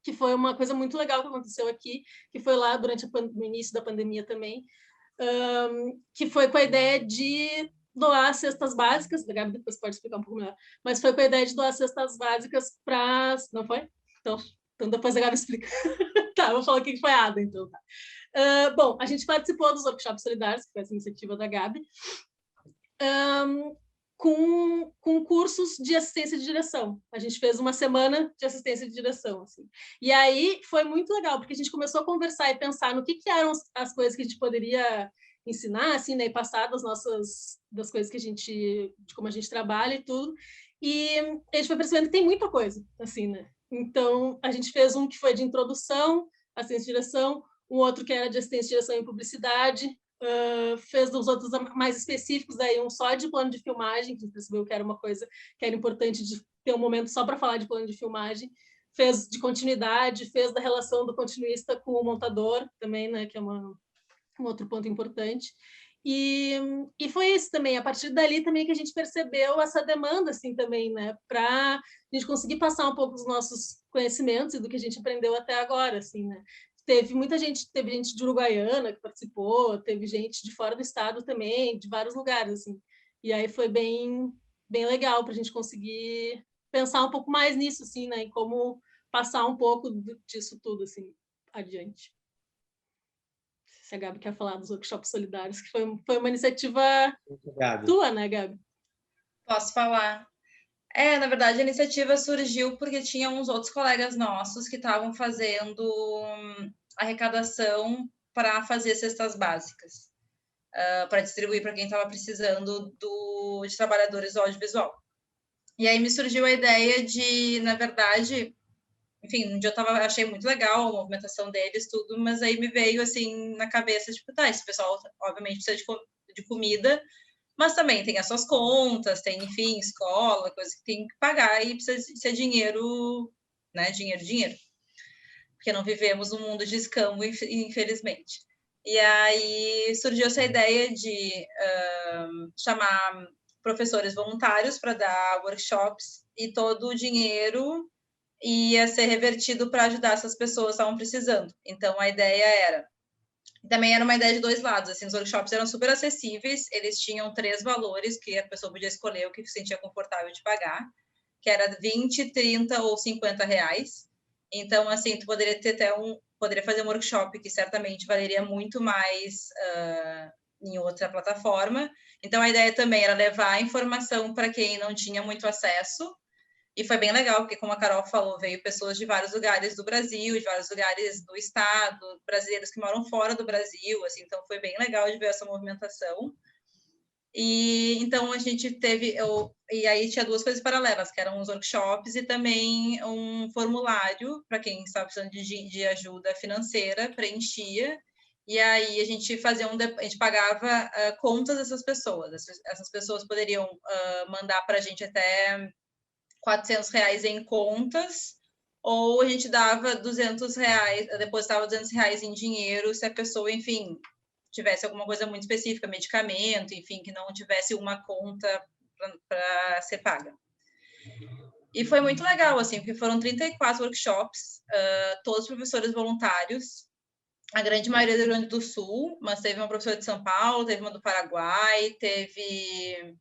[SPEAKER 5] que foi uma coisa muito legal que aconteceu aqui, que foi lá durante no início da pandemia também, que foi com a ideia de doar cestas básicas, a Gabi depois pode explicar um pouco melhor, mas foi com a ideia de doar cestas básicas para... Não foi? Então depois a Gabi explica. Tá, vou falar o que foi a ADA, então. Tá. Bom, a gente participou dos workshops solidários, que foi essa iniciativa da Gabi, com cursos de assistência de direção. A gente fez uma semana de assistência de direção, assim. E aí foi muito legal, porque a gente começou a conversar e pensar no que eram as coisas que a gente poderia ensinar, assim, né, e passar das coisas que de como a gente trabalha e tudo. E a gente foi percebendo que tem muita coisa, assim, né? Então, a gente fez um que foi de introdução, assistência de direção, um outro que era de assistência de direção em publicidade, fez dos outros mais específicos, daí um só de plano de filmagem, que a gente percebeu que era uma coisa que era importante de ter um momento só para falar de plano de filmagem, fez de continuidade, fez da relação do continuista com o montador também, né, que é um outro ponto importante. E foi isso também, a partir dali também que a gente percebeu essa demanda, assim, também, né, para a gente conseguir passar um pouco dos nossos conhecimentos e do que a gente aprendeu até agora, assim, né. Teve gente de Uruguaiana que participou, teve gente de fora do estado também, de vários lugares, assim. E aí foi bem legal para a gente conseguir pensar um pouco mais nisso, assim, né, em como passar um pouco disso tudo, assim, adiante. Se a Gabi quer falar dos workshops solidários, que foi uma iniciativa tua, né, Gabi?
[SPEAKER 6] Posso falar. Na verdade, a iniciativa surgiu porque tinha uns outros colegas nossos que estavam fazendo arrecadação para fazer cestas básicas, para distribuir para quem estava precisando de trabalhadores do audiovisual. E aí me surgiu a ideia de, na verdade, enfim, um dia achei muito legal a movimentação deles, tudo, mas aí me veio, assim, na cabeça, tipo, tá, esse pessoal, obviamente, precisa de comida, mas também tem as suas contas, tem, enfim, escola, coisa que tem que pagar e precisa ser dinheiro, né, dinheiro, porque não vivemos num mundo de escambo, infelizmente. E aí surgiu essa ideia de chamar professores voluntários para dar workshops e todo o dinheiro ia ser revertido para ajudar essas pessoas que estavam precisando. Então, a ideia também era uma ideia de dois lados, assim, os workshops eram super acessíveis, eles tinham 3 valores que a pessoa podia escolher o que se sentia confortável de pagar, que era 20, 30 ou 50 reais. Então, assim, tu poderia poderia fazer um workshop que certamente valeria muito mais em outra plataforma. Então, a ideia também era levar a informação para quem não tinha muito acesso. E foi bem legal, porque, como a Carol falou, veio pessoas de vários lugares do Brasil, de vários lugares do estado, brasileiros que moram fora do Brasil, assim, então foi bem legal de ver essa movimentação. E então a gente teve, e aí tinha 2 coisas paralelas, que eram os workshops e também um formulário para quem estava precisando de ajuda financeira, preenchia, e aí a gente a gente pagava contas dessas pessoas. Essas pessoas poderiam mandar para a gente até R$400 em contas, ou a gente dava R$200, depositava R$200 em dinheiro se a pessoa, enfim, tivesse alguma coisa muito específica, medicamento, enfim, que não tivesse uma conta para ser paga. E foi muito legal, assim, porque foram 34 workshops, todos professores voluntários, a grande maioria do Rio Grande do Sul, mas teve uma professora de São Paulo, teve uma do Paraguai, teve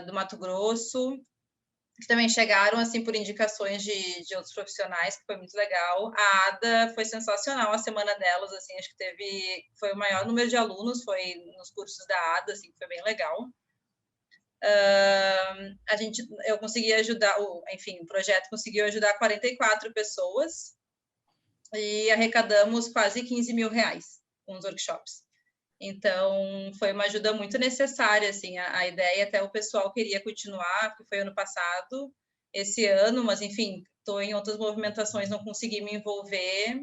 [SPEAKER 6] do Mato Grosso, que também chegaram, assim, por indicações de outros profissionais, que foi muito legal. A ADA foi sensacional, a semana delas, assim, acho que foi o maior número de alunos, foi nos cursos da ADA, assim, que foi bem legal. Eu consegui ajudar, enfim, o projeto conseguiu ajudar 44 pessoas e arrecadamos quase R$15 mil com os workshops. Então, foi uma ajuda muito necessária, assim, a ideia até o pessoal queria continuar, porque foi ano passado, esse ano, mas, enfim, estou em outras movimentações, não consegui me envolver,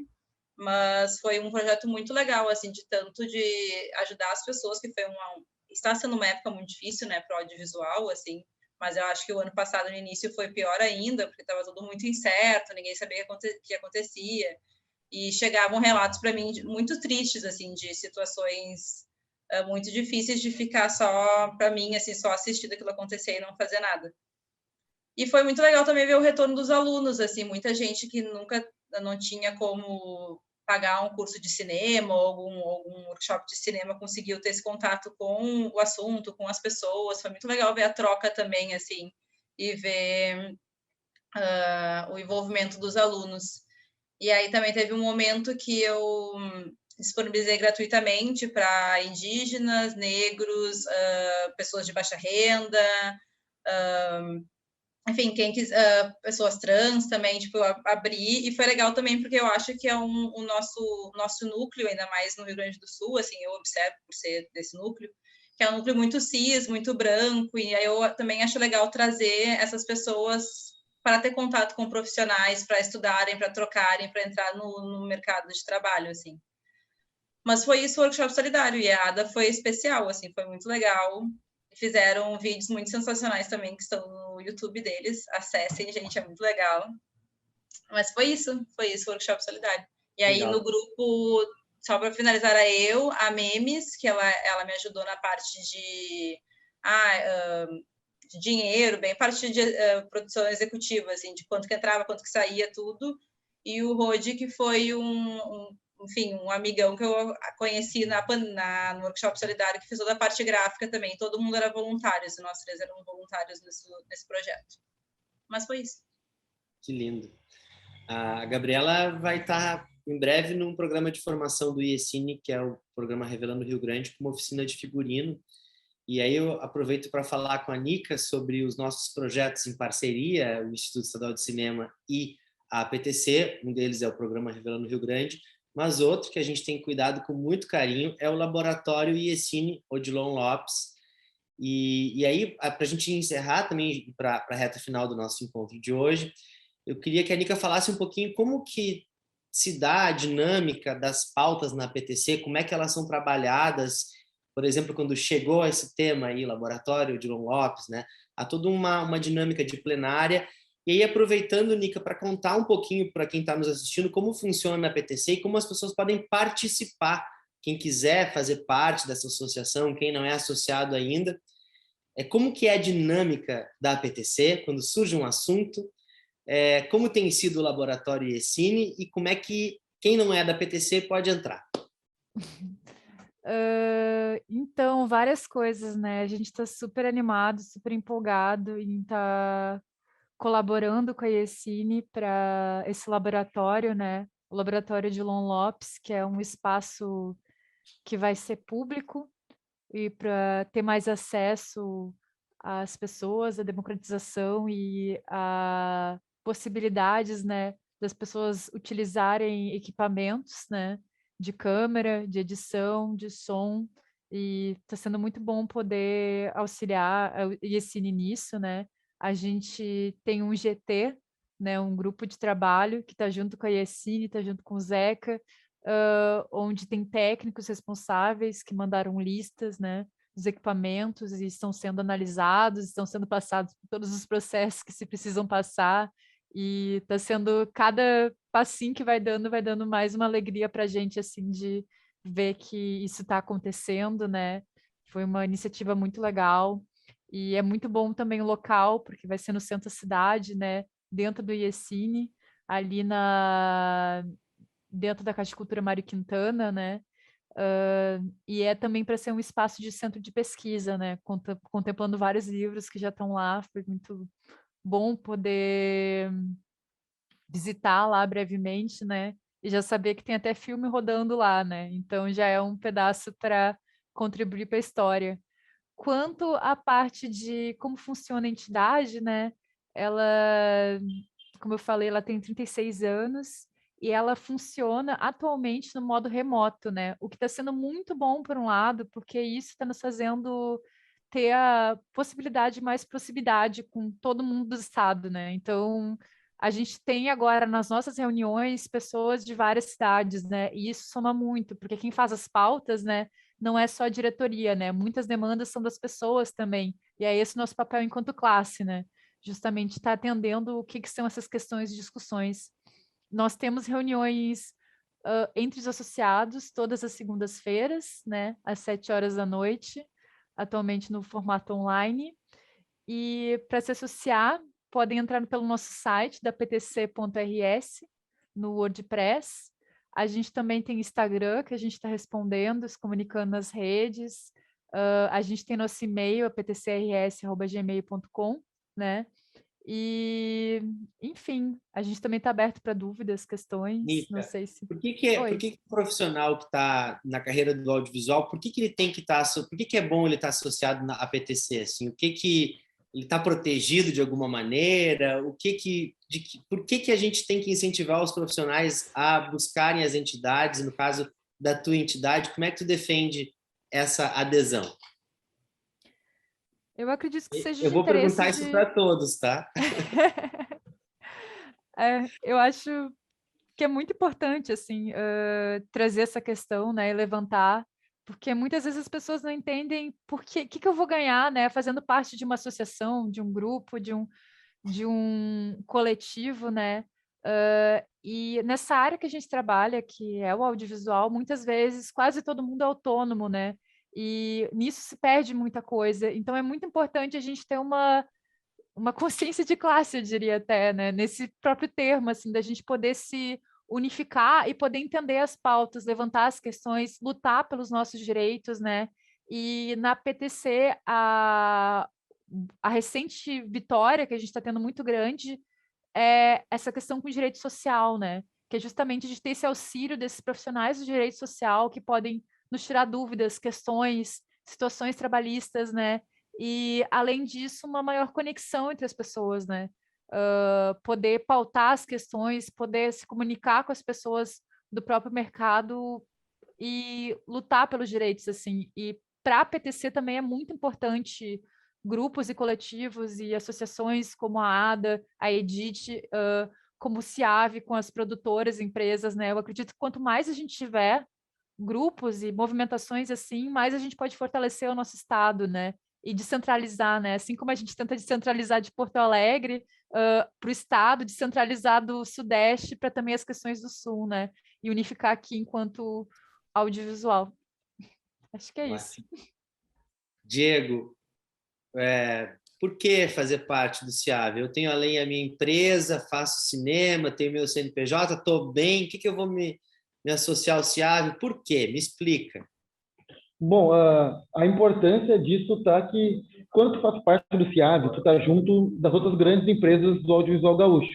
[SPEAKER 6] mas foi um projeto muito legal, assim, de tanto de ajudar as pessoas, que foi está sendo uma época muito difícil, né, para o audiovisual, assim, mas eu acho que o ano passado, no início, foi pior ainda, porque estava tudo muito incerto, ninguém sabia o que acontecia, e chegavam relatos para mim muito tristes, assim, de situações muito difíceis de ficar só, para mim, assim, só assistir aquilo acontecer e não fazer nada. E foi muito legal também ver o retorno dos alunos, assim, muita gente que nunca não tinha como pagar um curso de cinema ou algum workshop de cinema conseguiu ter esse contato com o assunto, com as pessoas. Foi muito legal ver a troca também, assim, e ver o envolvimento dos alunos. E aí também teve um momento que eu disponibilizei gratuitamente para indígenas, negros, pessoas de baixa renda, enfim, quem quiser, pessoas trans também, tipo, abrir, e foi legal também porque eu acho que é o nosso núcleo, ainda mais no Rio Grande do Sul, assim, eu observo por ser desse núcleo, que é um núcleo muito cis, muito branco, e aí eu também acho legal trazer essas pessoas para ter contato com profissionais, para estudarem, para trocarem, para entrar no mercado de trabalho, assim. Mas foi isso o workshop solidário, e a ADA foi especial, assim, foi muito legal. Fizeram vídeos muito sensacionais também, que estão no YouTube deles. Acessem, gente, é muito legal. Mas foi isso o workshop solidário. E aí, legal. No grupo, só para finalizar, era eu, a Memes, que ela me ajudou na parte de dinheiro, bem parte de produção executiva, assim, de quanto que entrava, quanto que saía, tudo. E o Rodi, que foi enfim, um amigão que eu conheci no workshop solidário, que fez toda a parte gráfica também. Todo mundo era voluntário, e nós três éramos voluntários nesse projeto. Mas foi isso.
[SPEAKER 1] Que lindo. A Gabriela vai estar em breve num programa de formação do IECine, que é o programa Revelando Rio Grande, com uma oficina de figurino. E aí eu aproveito para falar com a Nica sobre os nossos projetos em parceria, o Instituto Estadual de Cinema e a PTC. Um deles é o programa Revelando Rio Grande, mas outro que a gente tem cuidado com muito carinho é o Laboratório IECine Odilon Lopes. E aí, para a gente encerrar também para a reta final do nosso encontro de hoje, eu queria que a Nica falasse um pouquinho como que se dá a dinâmica das pautas na PTC, como é que elas são trabalhadas. Por exemplo, quando chegou esse tema aí, Laboratório Odilon Lopes, né? Há toda uma dinâmica de plenária. E aí, aproveitando, Nica, para contar um pouquinho para quem está nos assistindo como funciona a PTC e como as pessoas podem participar. Quem quiser fazer parte dessa associação, quem não é associado ainda, como que é a dinâmica da PTC quando surge um assunto, como tem sido o Laboratório IECine e como é que quem não é da PTC pode entrar.
[SPEAKER 2] Então, várias coisas, né? A gente está super animado, super empolgado em estar colaborando com a IECine para esse laboratório, né? O Laboratório Odilon Lopes, que é um espaço que vai ser público e para ter mais acesso às pessoas, à democratização e a possibilidades, né, das pessoas utilizarem equipamentos, né, de câmera, de edição, de som, e está sendo muito bom poder auxiliar a IECine nisso, né? A gente tem um GT, né, um grupo de trabalho que está junto com a IECine, está junto com o Zeca, onde tem técnicos responsáveis que mandaram listas, né, dos equipamentos e estão sendo analisados, estão sendo passados por todos os processos que se precisam passar, e está sendo, cada passinho que vai dando mais uma alegria para a gente, assim, de ver que isso está acontecendo, né? Foi uma iniciativa muito legal, e é muito bom também o local, porque vai ser no centro da cidade, né, dentro do IECine, ali dentro da Casa de Cultura Mário Quintana, né? E é também para ser um espaço de centro de pesquisa, né? Contemplando vários livros que já estão lá. Foi muito bom poder visitar lá brevemente, né? E já saber que tem até filme rodando lá, né? Então já é um pedaço para contribuir para a história. Quanto à parte de como funciona a entidade, né? Ela, como eu falei, ela tem 36 anos e ela funciona atualmente no modo remoto, né? O que está sendo muito bom, por um lado, porque isso está nos fazendo ter a possibilidade de mais proximidade com todo mundo do estado, né? Então, a gente tem agora nas nossas reuniões pessoas de várias cidades, né? E isso soma muito, porque quem faz as pautas, né, não é só a diretoria, né? Muitas demandas são das pessoas também. E é esse o nosso papel enquanto classe, né? Justamente estar atendendo o que são essas questões de discussões. Nós temos reuniões entre os associados todas as segundas-feiras, né, às 7 horas da noite, atualmente no formato online. E para se associar, podem entrar pelo nosso site da ptc.rs, no WordPress. A gente também tem Instagram, que a gente está respondendo, se comunicando nas redes. A gente tem nosso e-mail, aptcrs@gmail.com, né? E, enfim, a gente também está aberto para dúvidas, questões, não
[SPEAKER 1] Nica,
[SPEAKER 2] sei se...
[SPEAKER 1] por
[SPEAKER 2] Oi.
[SPEAKER 1] que o profissional que está na carreira do audiovisual, por que ele tem que estar, por que é bom ele estar associado na APTC? Assim, o que ele está protegido de alguma maneira? Por que a gente tem que incentivar os profissionais a buscarem as entidades? No caso da tua entidade, como é que tu defende essa adesão?
[SPEAKER 2] Eu acredito que seja
[SPEAKER 1] Eu
[SPEAKER 2] de
[SPEAKER 1] vou
[SPEAKER 2] interesse
[SPEAKER 1] perguntar isso para todos, tá?
[SPEAKER 2] Eu acho que é muito importante, assim, trazer essa questão, né, e levantar, porque muitas vezes as pessoas não entendem por que eu vou ganhar, né, fazendo parte de uma associação, de um grupo, de um coletivo, né? E nessa área que a gente trabalha, que é o audiovisual, muitas vezes quase todo mundo é autônomo, né? E nisso se perde muita coisa. Então é muito importante a gente ter uma consciência de classe, eu diria até, né? Nesse próprio termo, assim, da gente poder se unificar e poder entender as pautas, levantar as questões, lutar pelos nossos direitos, né? E na PTC, a recente vitória que a gente está tendo muito grande é essa questão com o direito social, né? Que é justamente de ter esse auxílio desses profissionais do direito social que podem nos tirar dúvidas, questões, situações trabalhistas, né? E, além disso, uma maior conexão entre as pessoas, né? Poder pautar as questões, poder se comunicar com as pessoas do próprio mercado e lutar pelos direitos, assim. E para a PTC também é muito importante grupos e coletivos e associações como a ADA, a EDIT, como o CIAV, com as produtoras, empresas, né? Eu acredito que quanto mais a gente tiver grupos e movimentações assim, mais a gente pode fortalecer o nosso estado, né? E descentralizar, né? Assim como a gente tenta descentralizar de Porto Alegre para o estado, descentralizar do Sudeste para também as questões do Sul, né? E unificar aqui enquanto audiovisual. Acho que é isso.
[SPEAKER 1] Diego, por que fazer parte do CIAV? Eu tenho além a minha empresa, faço cinema, tenho meu CNPJ, estou bem, o que eu vou me associar ao CIAV? Por quê? Me explica.
[SPEAKER 3] Bom, a importância disso tá que quando tu faz parte do CIAV, tu tá junto das outras grandes empresas do audiovisual gaúcho.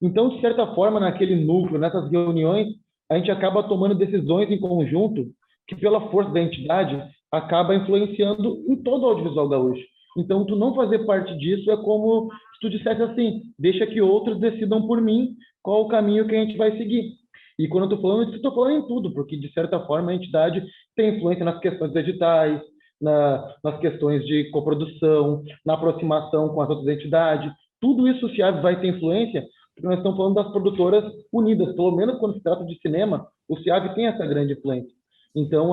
[SPEAKER 3] Então, de certa forma, naquele núcleo, nessas reuniões, a gente acaba tomando decisões em conjunto que, pela força da entidade, acaba influenciando em todo o audiovisual gaúcho. Então, tu não fazer parte disso é como se tu dissesse assim, deixa que outros decidam por mim qual o caminho que a gente vai seguir. E quando eu estou falando disso, estou falando em tudo, porque, de certa forma, a entidade tem influência nas questões dos editais, nas questões de coprodução, na aproximação com as outras entidades. Tudo isso o CIAV vai ter influência, porque nós estamos falando das produtoras unidas. Pelo menos quando se trata de cinema, o CIAV tem essa grande influência. Então,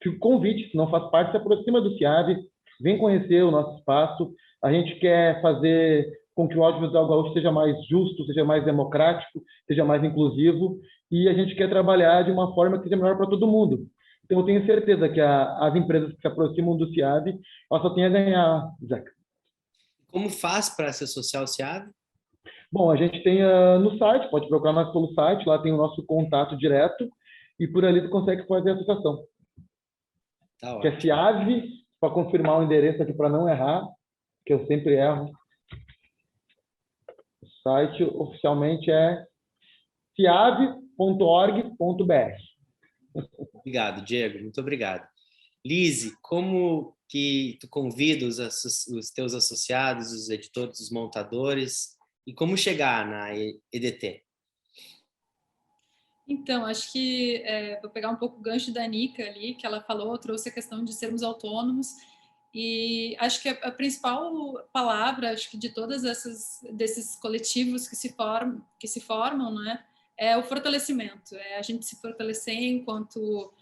[SPEAKER 3] fica o convite, se não faz parte, se aproxima do CIAV, vem conhecer o nosso espaço. A gente quer fazer com que o audiovisual gaúcho seja mais justo, seja mais democrático, seja mais inclusivo, e a gente quer trabalhar de uma forma que seja melhor para todo mundo. Então, eu tenho certeza que as empresas que se aproximam do CIAV, elas só têm a ganhar, Zeca.
[SPEAKER 1] Como faz para se associar ao CIAV?
[SPEAKER 3] Bom, a gente tem no site, pode procurar nós pelo site, lá tem o nosso contato direto, e por ali tu consegue fazer a associação.
[SPEAKER 1] Tá
[SPEAKER 3] que
[SPEAKER 1] ótimo.
[SPEAKER 3] é CIAV, para confirmar o endereço aqui para não errar, que eu sempre erro. O site oficialmente é ciave.org.br.
[SPEAKER 1] Obrigado, Diego. Muito obrigado. Lise, como que tu convida os teus associados, os editores, os montadores, e como chegar na EDT?
[SPEAKER 4] Então, acho que vou pegar um pouco o gancho da Nica ali, que ela falou, trouxe a questão de sermos autônomos, e acho que a principal palavra, acho que de todas desses coletivos que se formam, né, é o fortalecimento, é a gente se fortalecer enquanto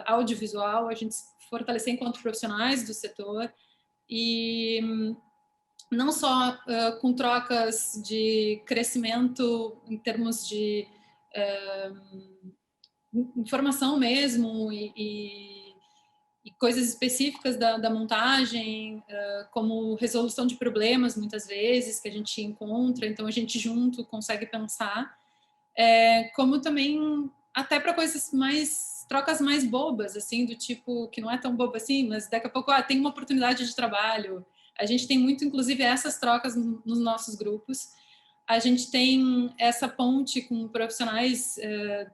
[SPEAKER 4] audiovisual, a gente se fortalecer enquanto profissionais do setor, e não só com trocas de crescimento em termos de informação mesmo e coisas específicas da montagem, como resolução de problemas, muitas vezes, que a gente encontra, então a gente junto consegue pensar, como também até para coisas trocas mais bobas, assim, do tipo, que não é tão bobo assim, mas daqui a pouco tem uma oportunidade de trabalho. A gente tem muito, inclusive, essas trocas nos nossos grupos. A gente tem essa ponte com profissionais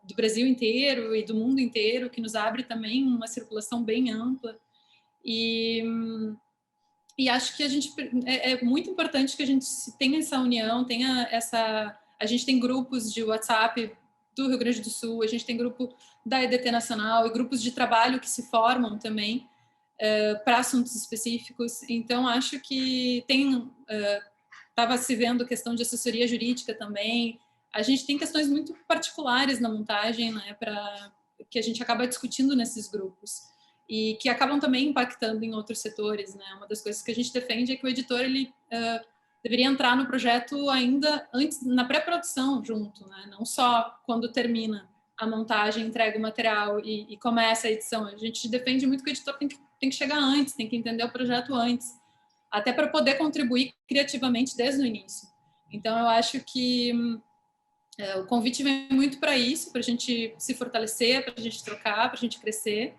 [SPEAKER 4] do Brasil inteiro e do mundo inteiro, que nos abre também uma circulação bem ampla. E acho que é muito importante que a gente tenha essa união, a gente tem grupos de WhatsApp do Rio Grande do Sul, a gente tem grupo da EDT Nacional e grupos de trabalho que se formam também para assuntos específicos. Então, acho que estava se vendo questão de assessoria jurídica também. A gente tem questões muito particulares na montagem, né, que a gente acaba discutindo nesses grupos e que acabam também impactando em outros setores, né? Uma das coisas que a gente defende é que o editor ele deveria entrar no projeto ainda antes, na pré-produção, junto, né? Não só quando termina a montagem, entrega o material e começa a edição. A gente defende muito que o editor tem que chegar antes, tem que entender o projeto antes, até para poder contribuir criativamente desde o início. Então, eu acho que o convite vem muito para isso, para a gente se fortalecer, para a gente trocar, para a gente crescer.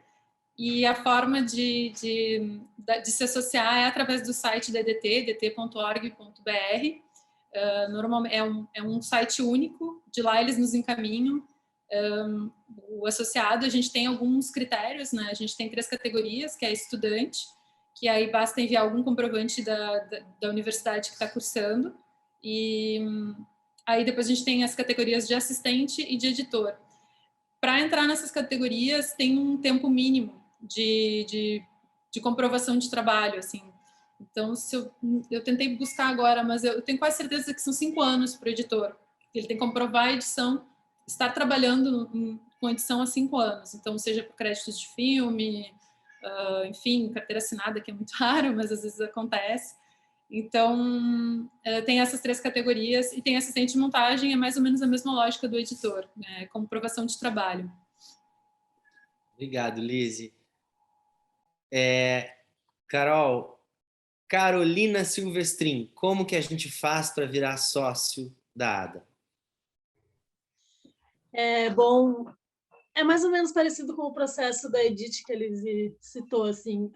[SPEAKER 4] E a forma de se associar é através do site da EDT, edt.org.br. Normalmente é um site único, de lá eles nos encaminham. O associado, a gente tem alguns critérios, né? A gente tem 3 categorias, que é estudante, que aí basta enviar algum comprovante da universidade que está cursando, e aí depois a gente tem as categorias de assistente e de editor. Para entrar nessas categorias, tem um tempo mínimo de comprovação de trabalho, assim. Então, eu tentei buscar agora, mas eu tenho quase certeza que são 5 anos para o editor. Ele tem que comprovar a edição, estar trabalhando com edição há 5 anos. Então, seja por créditos de filme, enfim, carteira assinada, que é muito raro, mas às vezes acontece. Então, tem essas 3 categorias, e tem assistente de montagem, é mais ou menos a mesma lógica do editor, né? Comprovação de trabalho.
[SPEAKER 1] Obrigado, Lizzy. Carol, Carolina Silvestrin, como que a gente faz para virar sócio da ADA?
[SPEAKER 5] Bom, é mais ou menos parecido com o processo da Edith que ele citou, assim.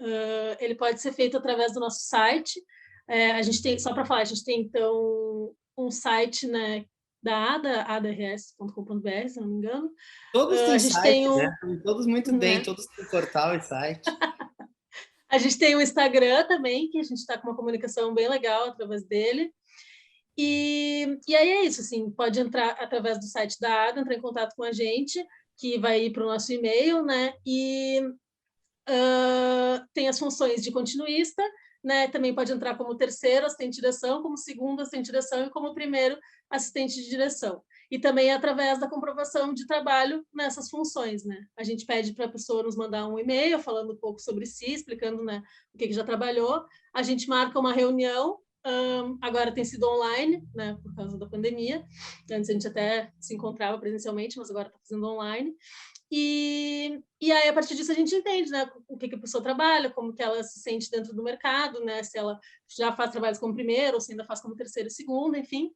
[SPEAKER 5] Ele pode ser feito através do nosso site. A gente tem, só para falar, a gente tem, então, um site, né, da ADA, adrs.com.br, se não me engano.
[SPEAKER 1] Todos têm site,
[SPEAKER 5] né?
[SPEAKER 1] Todos muito bem, todos têm portal e site.
[SPEAKER 5] A gente tem o Instagram também, que a gente está com uma comunicação bem legal através dele. E aí é isso, assim, pode entrar através do site da ADA, entrar em contato com a gente, que vai ir para o nosso e-mail, né? E tem as funções de continuista, né? Também pode entrar como terceiro assistente de direção, como segundo assistente de direção e como primeiro assistente de direção. E também através da comprovação de trabalho nessas funções, né? A gente pede para a pessoa nos mandar um e-mail falando um pouco sobre si, explicando, né, o que já trabalhou. A gente marca uma reunião, agora tem sido online, né, por causa da pandemia. Antes a gente até se encontrava presencialmente, mas agora está fazendo online. E aí, a partir disso, a gente entende, né, o que a pessoa trabalha, como que ela se sente dentro do mercado, né, se ela já faz trabalhos como primeiro, ou se ainda faz como terceiro e segundo, enfim.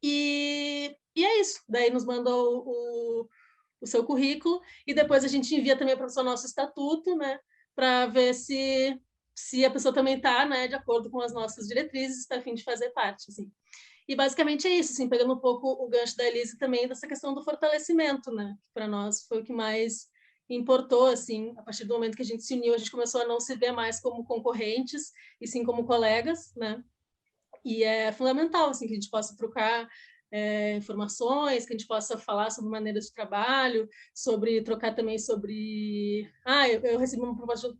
[SPEAKER 5] E é isso. Daí nos manda o seu currículo e depois a gente envia também para o nosso estatuto, né, para ver se a pessoa também está, né, de acordo com as nossas diretrizes, está a fim de fazer parte, assim. E basicamente é isso, assim, pegando um pouco o gancho da Elise também dessa questão do fortalecimento, né? Para nós foi o que mais importou, assim, a partir do momento que a gente se uniu, a gente começou a não se ver mais como concorrentes, e sim como colegas, né? E é fundamental, assim, que a gente possa trocar informações, que a gente possa falar sobre maneiras de trabalho, sobre trocar também sobre... eu recebi uma proposta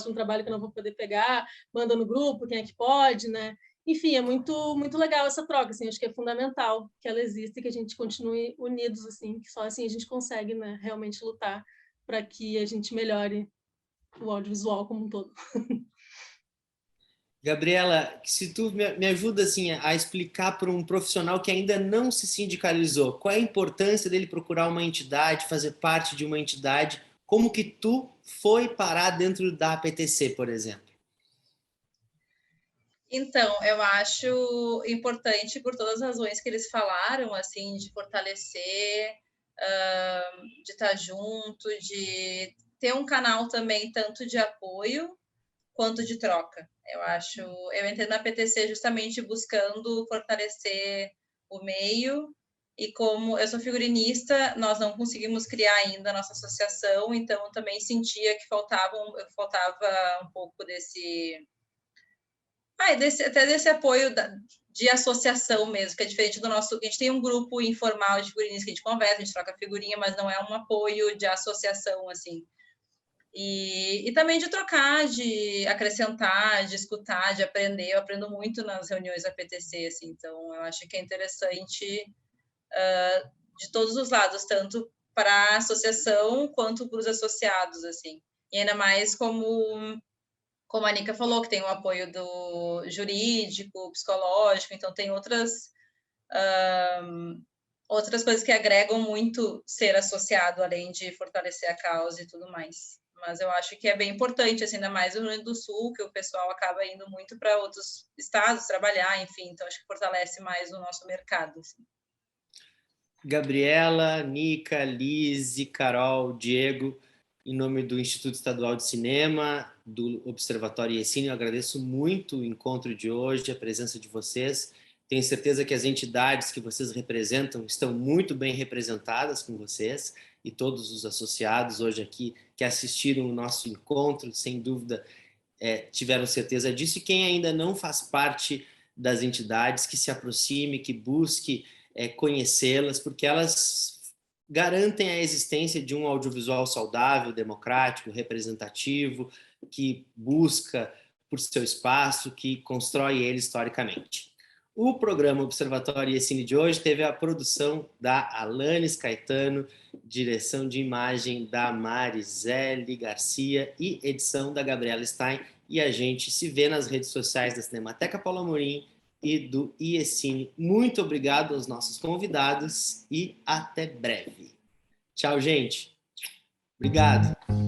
[SPEAKER 5] de um trabalho que eu não vou poder pegar, manda no grupo, quem é que pode, né? Enfim, é muito, muito legal essa troca, assim, acho que é fundamental que ela exista e que a gente continue unidos, assim, que só assim a gente consegue, né, realmente lutar para que a gente melhore o audiovisual como um todo.
[SPEAKER 1] Gabriela, se tu me ajuda assim, a explicar para um profissional que ainda não se sindicalizou, qual é a importância dele procurar uma entidade, fazer parte de uma entidade, como que tu foi parar dentro da APTC, por exemplo?
[SPEAKER 6] Então, eu acho importante por todas as razões que eles falaram, assim, de fortalecer, de estar junto, de ter um canal também tanto de apoio quanto de troca. Eu entrei na PTC justamente buscando fortalecer o meio, e como eu sou figurinista, nós não conseguimos criar ainda a nossa associação, então eu também sentia que faltava um pouco desse apoio de associação mesmo, que é diferente do nosso... A gente tem um grupo informal de figurinistas que a gente conversa, a gente troca figurinha, mas não é um apoio de associação, assim. E também de trocar, de acrescentar, de escutar, de aprender. Eu aprendo muito nas reuniões da PTC, assim, então eu acho que é interessante de todos os lados, tanto para a associação quanto para os associados, assim. E ainda mais como a Nica falou, que tem o apoio do jurídico, psicológico, então tem outras coisas que agregam muito ser associado, além de fortalecer a causa e tudo mais. Mas eu acho que é bem importante, assim, ainda mais no Rio Grande do Sul, que o pessoal acaba indo muito para outros estados trabalhar, enfim, então acho que fortalece mais o nosso mercado. Assim.
[SPEAKER 1] Gabriela, Nica, Lise, Carol, Diego, em nome do Instituto Estadual de Cinema, do Observatório IECine, eu agradeço muito o encontro de hoje, a presença de vocês. Tenho certeza que as entidades que vocês representam estão muito bem representadas com vocês, e todos os associados hoje aqui que assistiram o nosso encontro, sem dúvida, tiveram certeza disso. E quem ainda não faz parte das entidades, que se aproxime, que busque conhecê-las, porque elas garantem a existência de um audiovisual saudável, democrático, representativo, que busca por seu espaço, que constrói ele historicamente. O programa Observatório IECine de hoje teve a produção da Alanis Caetano, direção de imagem da Marisele Garcia e edição da Gabriela Stein. E a gente se vê nas redes sociais da Cinemateca Paulo Amorim e do IECine. Muito obrigado aos nossos convidados e até breve. Tchau, gente. Obrigado.